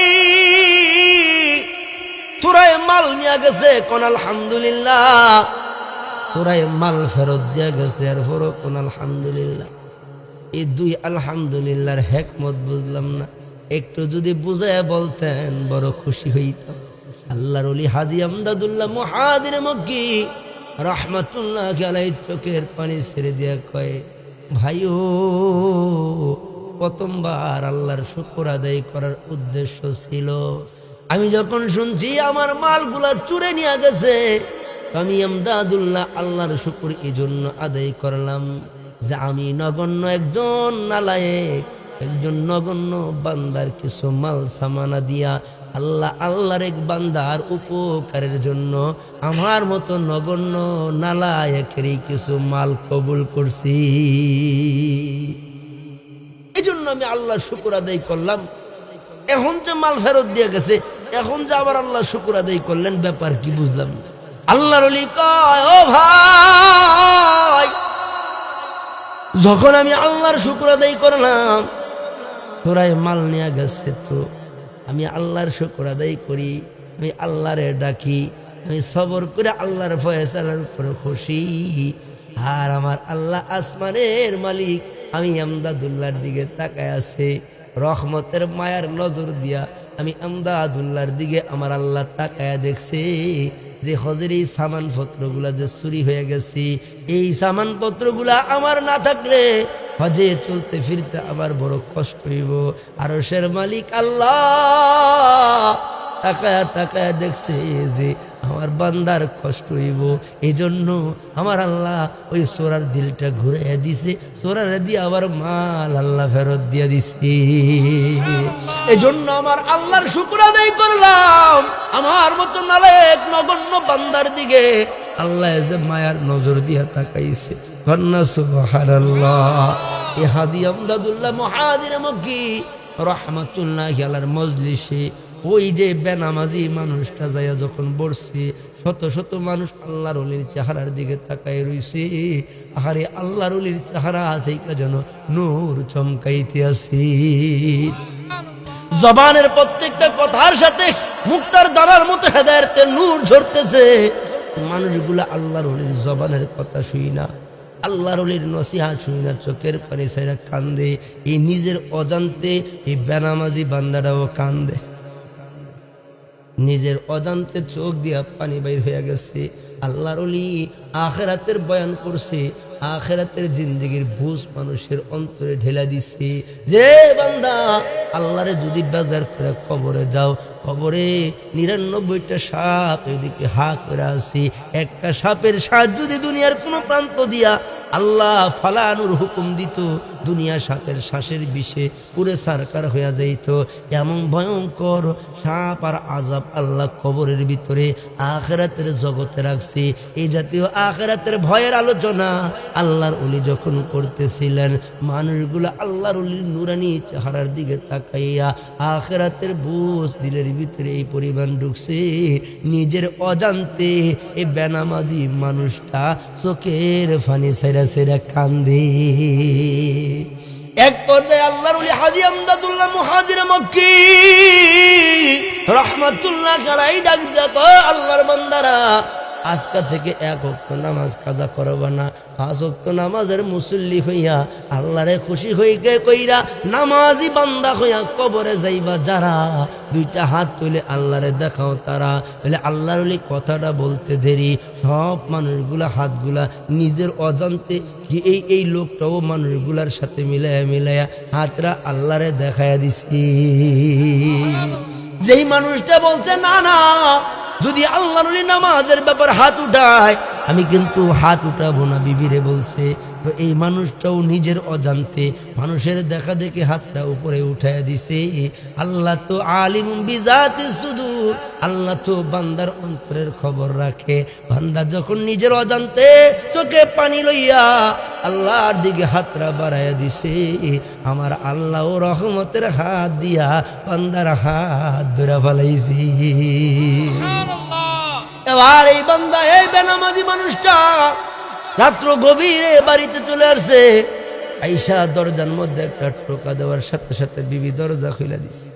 তোরা মাল নিয়ে গেছে কোন আলহামদুলিল্লাহ, তোরা মাল ফেরত দিয়া গেছে এরপরও কোন আলহামদুলিল্লাহ। এই 2 আলহামদুলিল্লাহর হিকমত বুঝলাম না, একটু যদি বুঝায় বলতেন বড় খুশি হইতাম। আল্লাহর ওলি হাজী আমদাদুল্লাহ মুহাজিরে মক্কি রাহমাতুল্লাহি আলাইহি চোখের পানি ছেড়ে দিয়া কয় ভাইও, প্রথমবার আল্লাহর শুকর আদায় করার উদ্দেশ্য ছিল। আমি যখন শুনছি আমার মালগুলা চুরে নিয়ে গেছে, আমি আমদাদুল্লাহ আল্লাহর শুকর এই জন্য আদায় করলাম যে আমি নগণ্য একজন নালায়েক, একজন নগণ্য বান্দার কিছু মাল সামানা দিয়া আল্লাহর এক বান্দার উপকারের জন্য আমার মতো নগণ্য নালায়েকেরই কিছু মাল কবুল করছি। এই জন্য আমি আল্লাহর শুকর আদায় করলাম। এখন যে মাল ফেরত দিয়ে গেছে, এখন যে আবার আল্লাহ শুকর আদায় করলেন, ব্যাপার কি বুঝলাম না। আল্লাহর ওলি কয় ও ভাই, যখন আমি আল্লাহর শুকর আদায় করলাম, তোরাই মাল নিয়ে গেছে, তো আমি আল্লাহর শুকর আদায় করি, আমি আল্লাহরে ডাকি, আমি সবর করে আল্লাহর ফয়সালার উপর খুশি। আর আমার আল্লাহ আসমানের মালিক, আমি আমদাদুল্লাহর দিকে তাকায় আছে রহমতের মায়ার নজর দিয়া। আমি আমদাদুল্লাহর দিকে আমার আল্লাহ তাকায়া দেখছে যে হজের এই সামানপত্রগুলা যে চুরি হয়ে গেছে, এই সামানপত্রগুলা আমার না থাকলে হজে চলতে ফিরতে আবার বড় কষ্ট হইব। আরশের মালিক আল্লাহ তাকায়া তাকায়া দেখছে যে আমার বান্দার কষ্ট হইব, এই জন্য আমার আল্লাহ ওই চোরার দিলটা ঘুরাইয়া দিছে, চোরার দিয়ে আবার মাল আল্লাহ ফেরত দিয়া দিছে। এই জন্য আমার আল্লাহর শুকর আদায় করলাম। আমার মতো নালায়েক নগণ্য বান্দার দিকে আল্লাহ যে মায়ার নজর দিয়া তাকাইছে। কন্যা সুবহানাল্লাহ। এই হাজী আমদাদুল্লাহ মুহাজিরে মক্কি রাহমাতুল্লাহি আলাইহির মজলিসে ওই যে বেনামাজি মানুষটা যাইয়া যখন বসছে, শত শত মানুষ আল্লাহর ওলির চেহারার দিকে তাকায় রইছে। আহারে আল্লাহর ওলির চেহারা থেকে যেন নূর চমকাইতে আছে। জবানের প্রত্যেকটা কথার সাথে মুক্তার দানার মতো হেদায়েতের নূর ঝরতেছে। মানুষগুলা আল্লাহর ওলির জবানের কথা শুই না, আল্লাহর ওলির নসিহত শুই না, চোখের পানি ছাইরা কান্দে। এই নিজের অজান্তে এই বেনামাজি বান্দাটাও কান্দে, নিজের অজান্তে চোখ দিয়া পানি বাইর হয়ে গেছে। আল্লাহর ওলি আখিরাতের বয়ান করছে, আখিরাতের জিন্দেগির বুঝ মানুষের অন্তরে ঢেলা দিছে যে বান্দা আল্লাহরে যদি বাজার করে কবরে যাও, কবরে 99টা সাপ এদিকে হা করে আছে, একটা সাপের শ্বাস যদি দুনিয়ার কোনো প্রান্ত দিয়া আল্লাহ ফালানুর হুকুম দিত, দুনিয়া সাপের শ্বাসের বিষে পুরে সারকার হইয়া যাইত। এমন ভয়ঙ্কর সাপ আর আযাব আল্লাহ কবরের ভিতরে আখিরাতের জগতে রাখছে। এই জাতীয় আখিরাতের ভয়ের আলোচনা আল্লাহর ওলি যখন করতেছিলেন, মানুষগুলো আল্লাহর ওলির নুরানি চেহারার দিকে তাকাইয়া আখিরাতের বুঝ দিলের ভিতরে এই পরিমাণ ঢুকছে, নিজের অজান্তে এই বেনামাজি মানুষটা চোখের ফানি ছাইরা সেরা কান্দে। এক পর্যায়ে আল্লাহর ওলি হাজী আমদাদুল্লাহ মুহাজির মক্কি রাহমাতুল্লাহ আলাইহি ডাক দেখো আল্লাহর বান্দারা, আজকা থেকে এক ওয়াক্ত নামাজ কাজা করবা না, 5 ওয়াক্ত নামাজের মুসল্লি হইয়া আল্লাহরে খুশি হইকে কইরা নামাজি বান্দা হইয়া কবরে যাইবা যারা, 2টা হাত তুলে আল্লাহরে দেখাও তারা। বলে আল্লাহর ওলি কথাটা বলতে দেরি, সব মানুষগুলা হাতগুলা নিজের অজান্তে কি এই লোকটাও মানুষগুলার সাথে মিলায়া হাতরা আল্লাহরে দেখায়া দিছি। যেই মানুষটা বলছে না না, যদি আল্লাহর ওলি নামাজের ব্যাপার হাত উঠায় আমি কিন্তু হাত উঠাবো না, বিবিরে বলছে, তো এই মানুষটাও নিজের অজান্তে মানুষের দেখা দেখে হাতটা উপরে উঠায় দিছে। আল্লাহ তো আলিম বিজাতি সুদূর, আল্লাহ তো বান্দার অন্তরের খবর রাখে। বান্দা যখন নিজের অজান্তে চোখে পানি লইয়া আল্লাহর দিকে হাতটা বাড়াইয়া দিছে, আমার আল্লাহ রহমতের হাত দিয়া বান্দার হাত ধরে ফেলাইছি। এবার এই বান্দা, এই বেনামাজি মানুষটা রাত্র গভীরে বাড়িতে চলে আসছে, আইসা দরজার মধ্যে একটা টোকা দেওয়ার সাথে সাথে বিবি দরজা খুলে দিছে।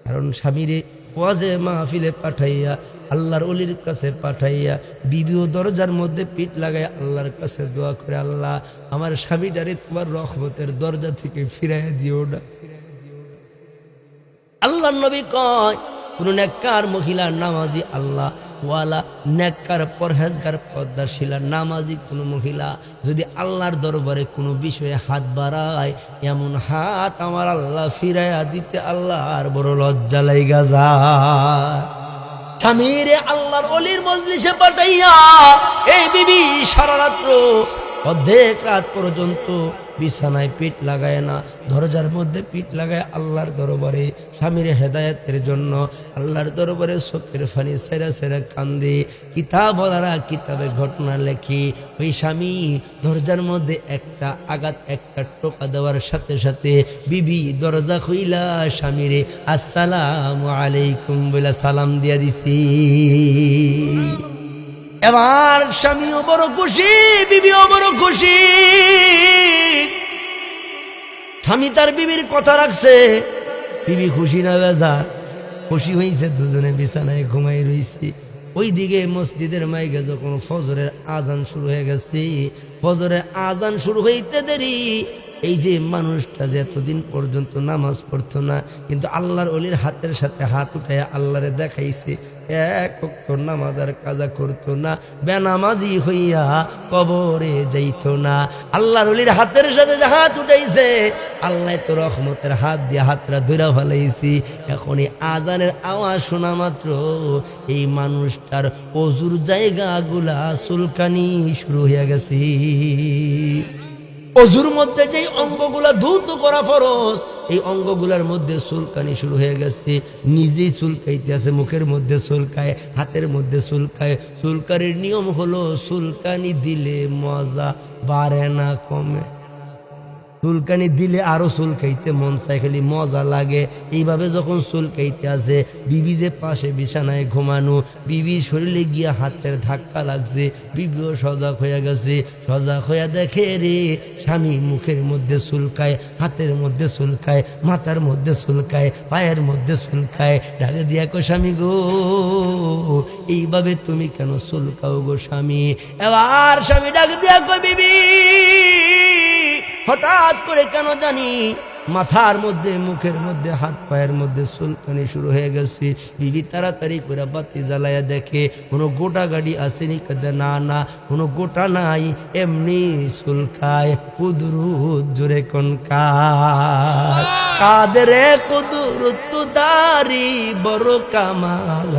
কারণ স্বামীরে ওয়াজে মাহফিলে পাঠাইয়া আল্লাহর ওলির কাছে পাঠাইয়া বিবিও দরজার মধ্যে পিঠ লাগায় আল্লাহর কাছে দোয়া করে, আল্লাহ আমার স্বামীটারে তোমার রহমতের দরজা থেকে ফিরাইয়া দিও না। আল্লাহর নবী কয়, কোন নেককার মহিলা নামাজি আল্লাহ ওয়ালা নেককার পরহেজগার পর্দাশীলা নামাজি কোন মহিলা যদি আল্লাহর দরবারে কোনো বিষয়ে হাত বাড়ায়, এমন হাত আমার আল্লাহ ফিরাইয়া দিতে আল্লাহর বড় লজ্জা লাইগা যায়। স্বামীরে আল্লাহর ওলির মজলিসে পাঠাইয়া এই বিবি সারা রাত্র অর্ধেক রাত পর্যন্ত বিছানায় পিঠ লাগায় না, দরজার মধ্যে পিঠ লাগায় আল্লাহর দরবারে স্বামীর হেদায়েতের জন্য আল্লাহর দরবারে চোখের পানি সেরা সেরা কান্দে। কিতাবওয়ালারা কিতাবে ঘটনা লেখি, ওই স্বামী দরজার মধ্যে একটা আঘাত, একটা টোকা দেওয়ার সাথে সাথে বিবি দরজা খুইলা স্বামীরে আসসালামু আলাইকুম বলে সালাম দিয়া দিছি। এবার স্বামীও বড় খুশি, বিবিও বড় খুশি। স্বামী তার বিবির কথা রাখছে, বিবি খুশি না বেজার? খুশি হয়েছে, দুজনে বিছানায় ঘুমাই রয়েছে। ওই দিকে মসজিদের মাইকে যখন ফজরের আজান শুরু হয়ে গেছে, ফজরের আজান শুরু হইতে দেরি, এই যে মানুষটা যে এতদিন পর্যন্ত নামাজ পড়তো না, কিন্তু আল্লাহর ওলির হাতের সাথে হাত উঠাইয়া আল্লাহরে দেখাইছে, এক ওয়াক্ত নামাজ আর কাজা করতো না, বেনামাজি হইয়া কবরে যাইত না। আল্লাহর ওলির হাতের সাথে যে হাত উঠাইছে, আল্লাহ তো রহমতের হাত দিয়ে হাতটা ধইরা ফেলাইছি। এখন এই আজানের আওয়াজ শোনা মাত্র এই মানুষটার অজুর জায়গাগুলা চুলকানি শুরু হয়ে গেছে। অজুর মধ্যে যেই অঙ্গগুলা ধৌত করা ফরজ, এই অঙ্গগুলার মধ্যে চুলকানি শুরু হয়ে গেছে। নিজেই চুলকাইতে আছে, মুখের মধ্যে চুলকায়, হাতের মধ্যে চুলকায়। চুলকানির নিয়ম হলো চুলকানি দিলে মজা বাড়ে না কমে। চুলকানি দিলে আরো চুলকাইতে মন চাই, খালি মজা লাগে। এইভাবে যখন চুলকাইতে আছে, বিবি যে পাশে বিছানায় ঘুমানো, বিবির শরীরে গিয়া হাতের ধাক্কা লাগছে, বিবিও সজাগ হয়ে গেছে। সজাগ হইয়া দেখে রে স্বামী মুখের মধ্যে চুলকায়, হাতের মধ্যে চুলকায়, মাথার মধ্যে চুলকায়, পায়ের মধ্যে চুলকায়। ডাকে দিয়া কো, স্বামী গো এইভাবে তুমি কেন চুলকাও গো স্বামী? এবার স্বামী ডাক দিয়া কই, বিবি হঠাৎ করে কেন জানি মাথার মধ্যে, মুখের মধ্যে, হাত পায়ের মধ্যে চুলকানি শুরু হয়ে গেছে। বিবি তাড়াতাড়ি করে বাতি জ্বালাইয়া দেখে কোনো গোটা গাড়ি আসেনি। কাঁদে, না না, কোনো গোটা নাই, এমনি চুলকায়। কুদরুত জোরে কোন কাদরে কুদরত দারি বড় কামাল,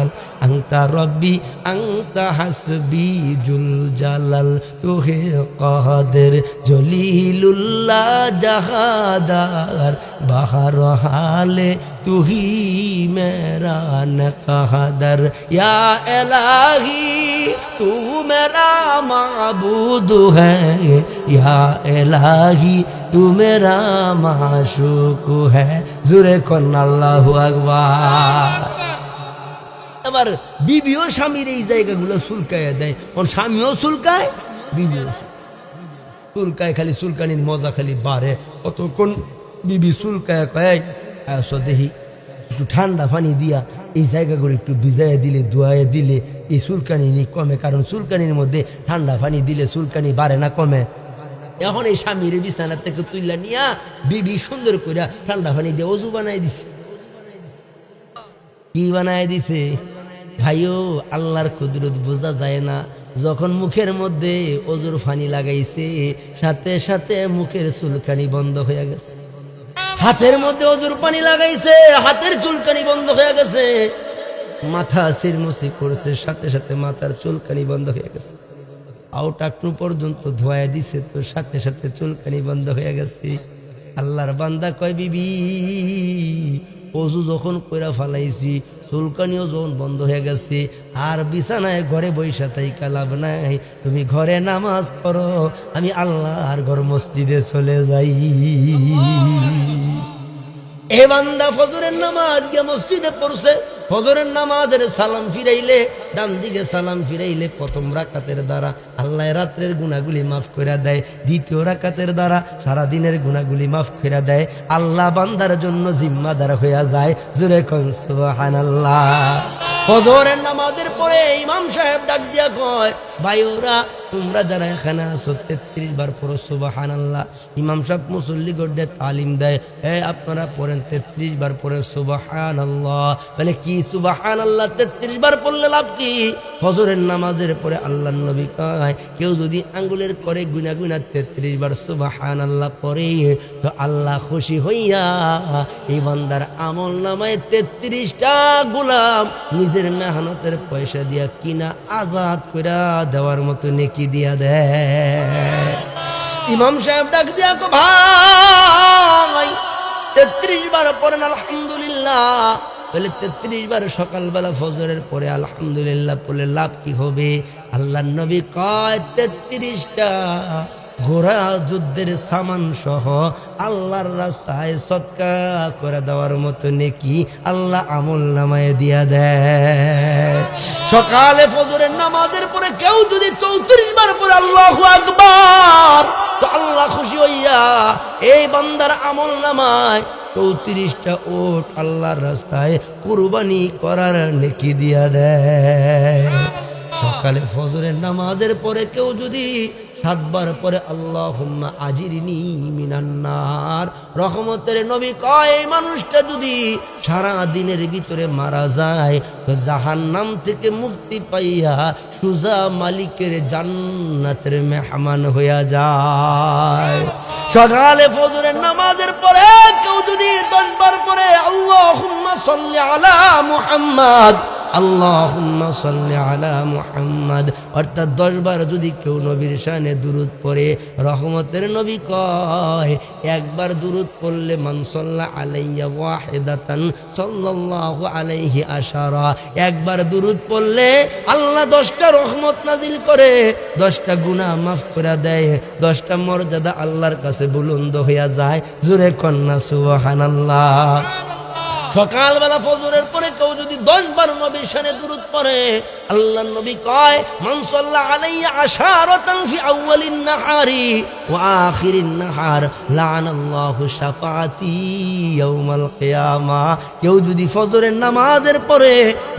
আংতা রব্বি আংতা হাসবি জুল জালাল, তোহে কাদের জলিলুল্লাহ জাহাদার, বাহার হালে তুহি মেরা নকাদর, ইয়া ইলাহি তু মেরা মাবুদ হ্যায়, ইয়া ইলাহি তু মেরা মাশুক হ্যায়। জোরে কোন আল্লাহু আকবার। এবার বিবিও স্বামীর এই জায়গাগুলো চুলকাইয়া দেয়, স্বামীও চুলকায়, বিবিও। চুলকায়, খালি চুলকানির মজা খালি বাড়ে। কতক্ষণ বিবি চুলকায় কয় আসো দেখি একটু ঠান্ডা পানি দিয়া এই জায়গাগুলো একটু ভিজাইয়া দিলে, ধোয়াইয়া দিলে এই চুলকানি কমে। কারণ চুলকানির মধ্যে ঠান্ডা পানি দিলে চুলকানি বাড়ে না, কমে। এখন এই স্বামীর বিছানা থেকে তুইলা নিয়া বিবি সুন্দর করে ঠান্ডা পানি দিয়ে অজু বানাই দিছে। কি বানাই দিছে ভাইও? আল্লাহর কুদরত বোঝা যায় না। যখন মুখের মধ্যে অজুর পানি লাগাইছে, সাথে সাথে মুখের চুলকানি বন্ধ হয়ে গেছে। হাতের মধ্যে অজুর পানি লাগাইছে, হাতের চুলকানি বন্ধ হয়ে গেছে। মাথা সিরমুসি করছে, সাথে সাথে মাথার চুলকানি বন্ধ হয়ে গেছে। আও টাকনু পর্যন্ত ধোয়া দিছে, তো সাথে সাথে চুলকানি বন্ধ হয়ে গেছে। আল্লাহর বান্দা কয় বিবি অজু যখন কইরা ফালাইছি, চুলকানিও যখন বন্ধ হয়ে গেছে, আর বিছানায় ঘরে বৈশা থাইকা লাভ নাই। তুমি ঘরে নামাজ পড়ো, আমি আল্লাহর ঘর মসজিদে চলে যাই। এ বান্দা ফজরের নামাজ গিয়ে মসজিদে পড়ছে। ফজরের নামাজের সালাম ফিরাইলে, ডান দিকে সালাম ফিরাইলে প্রথম রাকাতের দ্বারা আল্লাহ রাত্রের গুনাহগুলি মাফ করে দেয়। দ্বিতীয় রাকাতের দ্বারা সারা দিনের গুনাহগুলি মাফ করে দেয়। আল্লাহ বান্দার জন্য জিম্মাদার হয়ে যায়। জোরে কোন সুবহানাল্লাহ। ফজরের নামাজের পরে ইমাম সাহেব ডাক দিয়া কয়, ভাইওরা তোমরা যারা এখানে আছো 33 বার পড়ো সুবহানাল্লাহ। ইমাম সাহেব মুসল্লি গড্ডে তালিম দেয়, আপনারা পড়েন 33 বার পড়েন সুবহানাল্লাহ। মানে কি সুবহানাল্লাহ 33 বার পড়লে লাভ কি? ফজরের নামাজের পরে আল্লাহর নবী কয়, কেউ যদি আঙ্গুলের করে গুনা গুনা 33 বার সুবহানাল্লাহ পড়ে, তো আল্লাহ খুশি হইয়া এই বান্দার আমল নামায় 33টা গোলাম নিজের মেহনতের পয়সা দিয়া কিনা আজাদ কইরা দেওয়ার মতো নেকি দিয়া দেয়। ইমাম সাহেব ডাক দিয়া কো, ভাই 33 বার পড়েন আলহামদুলিল্লাহ। বলে 33 বার সকালবেলা ফজরের পরে আলহামদুলিল্লাহ পড়লে লাভ কি হবে? আল্লাহর নবী কয় 33টা ঘোড়া যুদ্ধের সামান সহ আল্লাহর রাস্তায় সদকা করে দেওয়ার মতো নেকি আল্লাহ আমল নামায় দিয়া দেয়। সকালে ফজরের নামাজের পরে কেউ যদি 34 বার পরে আল্লাহু আকবার, তো আল্লাহ খুশি হইয়া এই বান্দার আমল নামায় 34টা ওট আল্লাহর রাস্তায় কুরবানি করার নেকি দিয়া দেয়। সকালে ফজরের নামাজের পরে কেউ যদি 7 বার পরে আল্লাহুম্মা আজিরনি মিনান নার, রহমতের নবী কয় এই মানুষটা যদি সারা দিনের ভিতরে মারা যায়, তো জাহান্নাম থেকে মুক্তি পাইয়া সুজা মালিকের জান্নাতের মেহমান হইয়া যায়। সকালে ফজরের নামাজের পরে কেউ যদি 10 বার পরে আল্লাহুম্মা সাল্লি আলা মুহাম্মদ, আল্লাহুম্মা সাল্লি আলা মুহাম্মদ, অর্থাৎ 10 বার যদি কেউ নবীর শানে দুরূদ পড়ে, রহমতের নবী কয় একবার দুরূদ পড়লে মান সাল্লা আলাইয়া ওয়াহিদাতান সাল্লাল্লাহু আলাইহি আশারা, একবার দুরূদ পড়লে আল্লাহ 10টা রহমত নাজিল করে, 10টা গুনাহ মাফ করে দেয়, 10টা মর্যাদা আল্লাহর কাছে বুলন্দ হইয়া যায়। জোরে কন্না সুবহানাল্লাহ। সকালবেলা ফজরের পরে কেউ যদি 10 বার নবীর শানে দুরূদ পড়ে, আল্লাহর নবী কয় মান সাল্লা আলাইয়া আশারাতান ফি আউয়ালিন নাহারি ওয়া আখিরিন নাহার লানাল্লাহু শাফাআতি ইয়াউমাল কিয়ামা। কেউ যদি ফজরের নামাজের পরে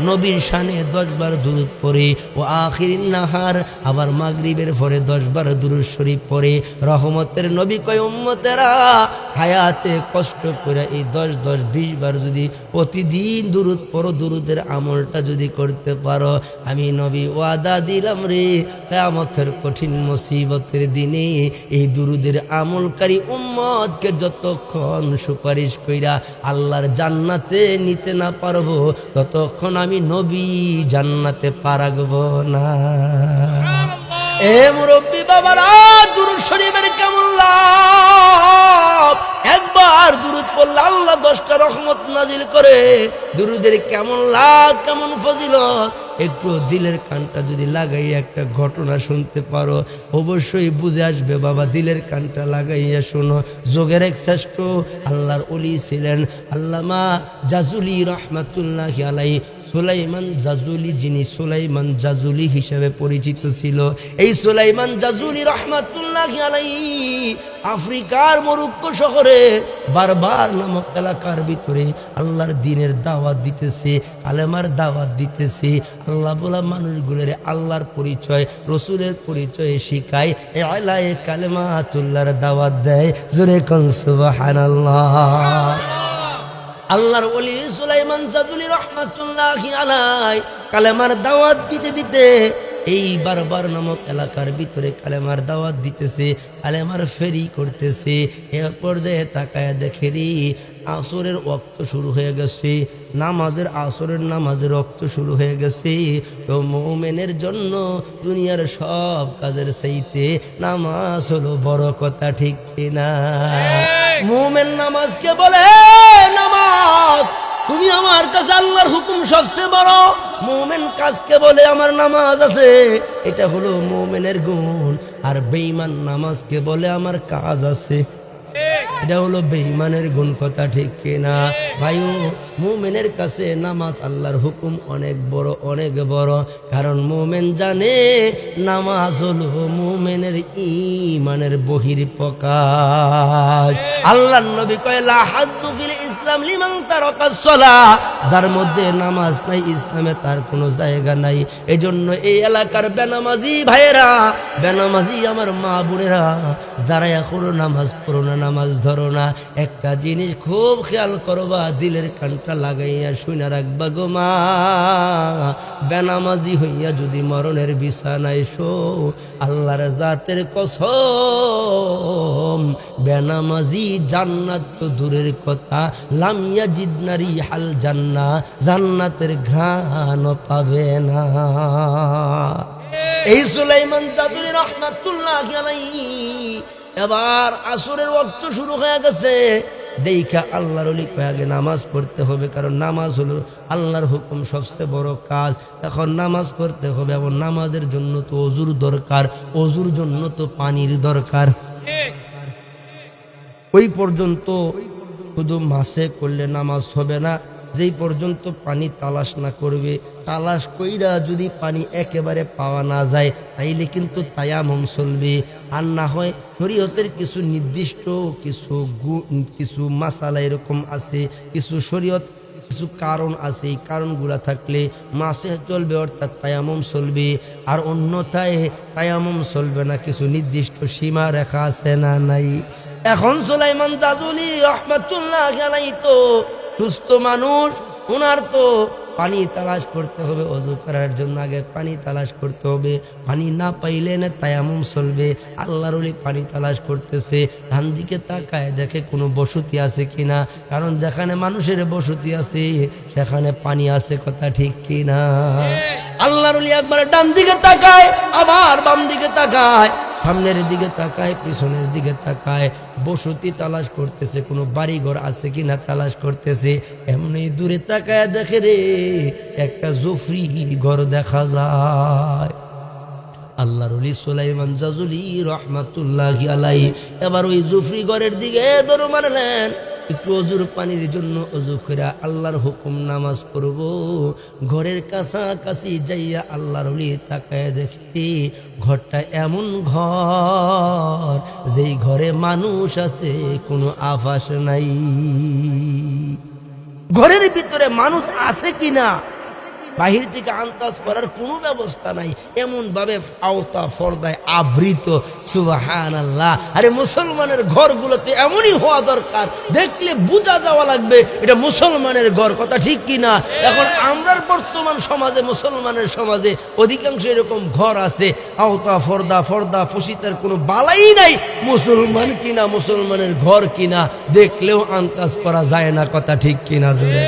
নবীর শানে 10 বার দুরূদ পড়ে, ও আখিরিন নাহার আবার মাগরিবের পরে 10 বার দুরূদ শরীফ পড়ে, রহমতের নবী কয় উম্মতেরা হায়াতে কষ্ট করে এই 10 20 বার যদি প্রতিদিন দুরূদ পড়ো, দুরূদের আমলটা যদি করতে পারো, আমি নবী ওয়াদা দিলাম রে কিয়ামতের কঠিন মুসিবতের দিনে এই দুরূদের আমলকারী উম্মতকে যতক্ষণ সুপারিশ কইরা আল্লাহর জান্নাতে নিতে না পারবো, ততক্ষণ আমি নবী জান্নাতে পারাগবো না। এ মুরব্বী বাবারা, দুরূদ শরীফের কেমন লাভ! একবার দুরূদ পড়লে আল্লাহ 10টা রহমত নাজিল করে। দুরূদের কেমন লাভ, কেমন ফজিলত, একটু দিলের কানটা যদি লাগাইয়া একটা ঘটনা শুনতে পারো, অবশ্যই বুঝে আসবে বাবা। দিলের কানটা লাগাইয়া শোনো। যোগের এক শ্রেষ্ঠ আল্লাহর ওলি ছিলেন আল্লামা জাজুলি রহমাতুল্লাহি আলাইহি। সুলাইমান জাজুলি, যিনি সুলাইমান জাজুলি হিসেবে পরিচিত ছিল, এই সুলাইমান জাজুলি রহমাতুল্লাহি আলাইহি আফ্রিকার মরক্কো শহরে বারবার নামক এলাকার ভিতরে আল্লাহর দ্বীনের দাওয়াত দিতেছে, কালেমার দাওয়াত দিতেছে। আল্লাহ বলা মানুষগুলোর আল্লাহর পরিচয়, রসুলের পরিচয় শিখায়, এলায়ে কালেমাতুল্লাহর দাওয়াত দেয়। জোরে কোন সুবহানাল্লাহ। আল্লাহর ওলি সুলাইমান জাজুলি রহমাতুল্লাহি আলাইহি কালেমার দাওয়াত দিতে দিতে এই বারবার নামক এলাকার ভিতরে কালেমার দাওয়াত দিতেছে, কালেমার ফেরি করতেছে। এ পর্যায়ে তাকায় দেখে রে আসরের ওয়াক্ত শুরু হয়ে গেছে, আসরের নামাজের ওয়াক্ত শুরু হয়ে গেছে। তো মুমিনের জন্য দুনিয়ার সব কাজের চাইতে নামাজ হলো বড় কথা, ঠিক কিনা? মুমিন নামাজকে বলে, নামাজ তুমি আমার কাছে আল্লাহর হুকুম সবচেয়ে বড়। মুমিন কাজকে বলে আমার নামাজ আছে, এটা হলো মুমিনের গুণ। আর বেঈমান নামাজকে বলে আমার কাজ আছে, এটা হলো বেঈমানের গুণ, কথা ঠিক কিনা? ভাইও, মুমিনের কাছে নামাজ আল্লাহর হুকুম অনেক বড়, অনেক বড়। কারণ মুমিন জানে নামাজ হলো মুমিনের ঈমানের বহিঃপ্রকাশ। আল্লাহর নবী কয় লা হাজ্জু ফিল ইসলাম লিমান তারাকাস সালাহ, যার মধ্যে নামাজ নাই ইসলামে তার কোনো জায়গা নাই। এজন্য এই এলাকার বেনামাজি ভাইয়েরা, বেনামাজি আমার মা বোনেরা, যারা এখনো নামাজ পড়ো না, নামাজ ধরো না, একটা জিনিস খুব খেয়াল করবা, দিলের কানটা লাগাইয়া শুনে রাখবা গো মা, বেনামাজি হইয়া যদি মরণের বিছানায় শো, আল্লাহর জাতের কসম, বেনামাজি জান্নাত তো দূরের কথা, লাম ইয়াজিদ নারী হাল জান্নাহ, জান্নাতের ঘ্রাণ পাবে না। এই সুলাইমান জাজুলি রহমাতুল্লাহি আলাইহি এবার আসরের ওয়াক্ত শুরু হয়ে গেছে। দেখা আল্লাহর ওলি কয় আগে নামাজ পড়তে হবে, কারণ নামাজ হলো আল্লাহর হুকুম সবচেয়ে বড় কাজ। এখন নামাজ পড়তে হবে, এবং নামাজের জন্য তো ওযুর দরকার, ওযুর জন্য তো পানির দরকার। ওই পর্যন্ত শুধু মাসে করলে নামাজ হবে না, যেই পর্যন্ত পানি তালাশ না করবে, তালাশ কইরা যদি পানি একেবারে পাওয়া না যায়, তাইলে কিন্তু তায়াম্মুম চলবে। আর না হয় শরীয়তের কিছু নির্দিষ্ট কিছু মাসালা এরকম আছে, কিছু শরীয়ত কিছু কারণ আছে, এই কারণগুলা থাকলে মাসে চলবে, অর্থাৎ তায়াম্মুম চলবে। আর অন্যথায় তায়াম্মুম চলবে না, কিছু নির্দিষ্ট সীমা রেখা আছে না নাই? এখন সুলাইমান জাজুলি রহমাতুল্লাহি আলাইহি তো সুস্থ মানুষ, ওনার তো পানি তালাশ করতে হবে, ওযু করার জন্য আগে পানি তালাশ করতে হবে। পানি না পাইলে না তায়াম্মুম চলবে। আল্লাহর ওলি পানি তালাশ করতেছে, ডান দিকে তাকায় দেখে কোনো বসতি আছে কিনা, কারণ যেখানে মানুষের বসতি আছে সেখানে পানি আছে, কথা ঠিক কিনা? আল্লাহর ওলি একবার ডান দিকে তাকায়, আবার বাম দিকে তাকায়, সামনের দিকে তাকায়, পিছনের দিকে তাকায়, বসতি তালাশ করতেছে, কোনো বাড়িঘর আছে কিনা তালাশ করতেছে। এমনি দূরে তাকায় দেখে রে একটা জুফরি ঘর দেখা যায়। আল্লাহর ওলি সুলাইমান জাজুলি রহমাতুল্লাহি আলাইহি এবার ওই জুফরি ঘরের দিকে দৌড় মারলেন, একটু ওযুর পানির জন্য ওযু করে আল্লাহর হুকুম নামাজ পড়ব। ঘরের কাছাকাছি যাইয়া আল্লাহর ওলি তাকায় দেখি ঘরটা এমন ঘর, যেই ঘরে মানুষ আছে কোনো আভাস নাই। ঘরের ভিতরে মানুষ আছে কিনা বাহির থেকে আন্দাজ করার কোনো ব্যবস্থা নাই, এমন ভাবে আওতা পর্দায় আবৃত। সুবহানাল্লাহ। আরে মুসলমানের ঘরগুলোতে এমনই হওয়া দরকার, দেখলে বোঝা যাওয়া লাগবে এটা মুসলমানের ঘর, কথা ঠিক কিনা? এখন আমরা বর্তমান সমাজে, মুসলমানের সমাজে অধিকাংশ এরকম ঘর আছে, আওতা পর্দা ফসিতার কোনো বালাই নাই, মুসলমান কিনা, মুসলমানের ঘর কিনা দেখলেও আন্দাজ করা যায় না, কথা ঠিক কিনা? জোরে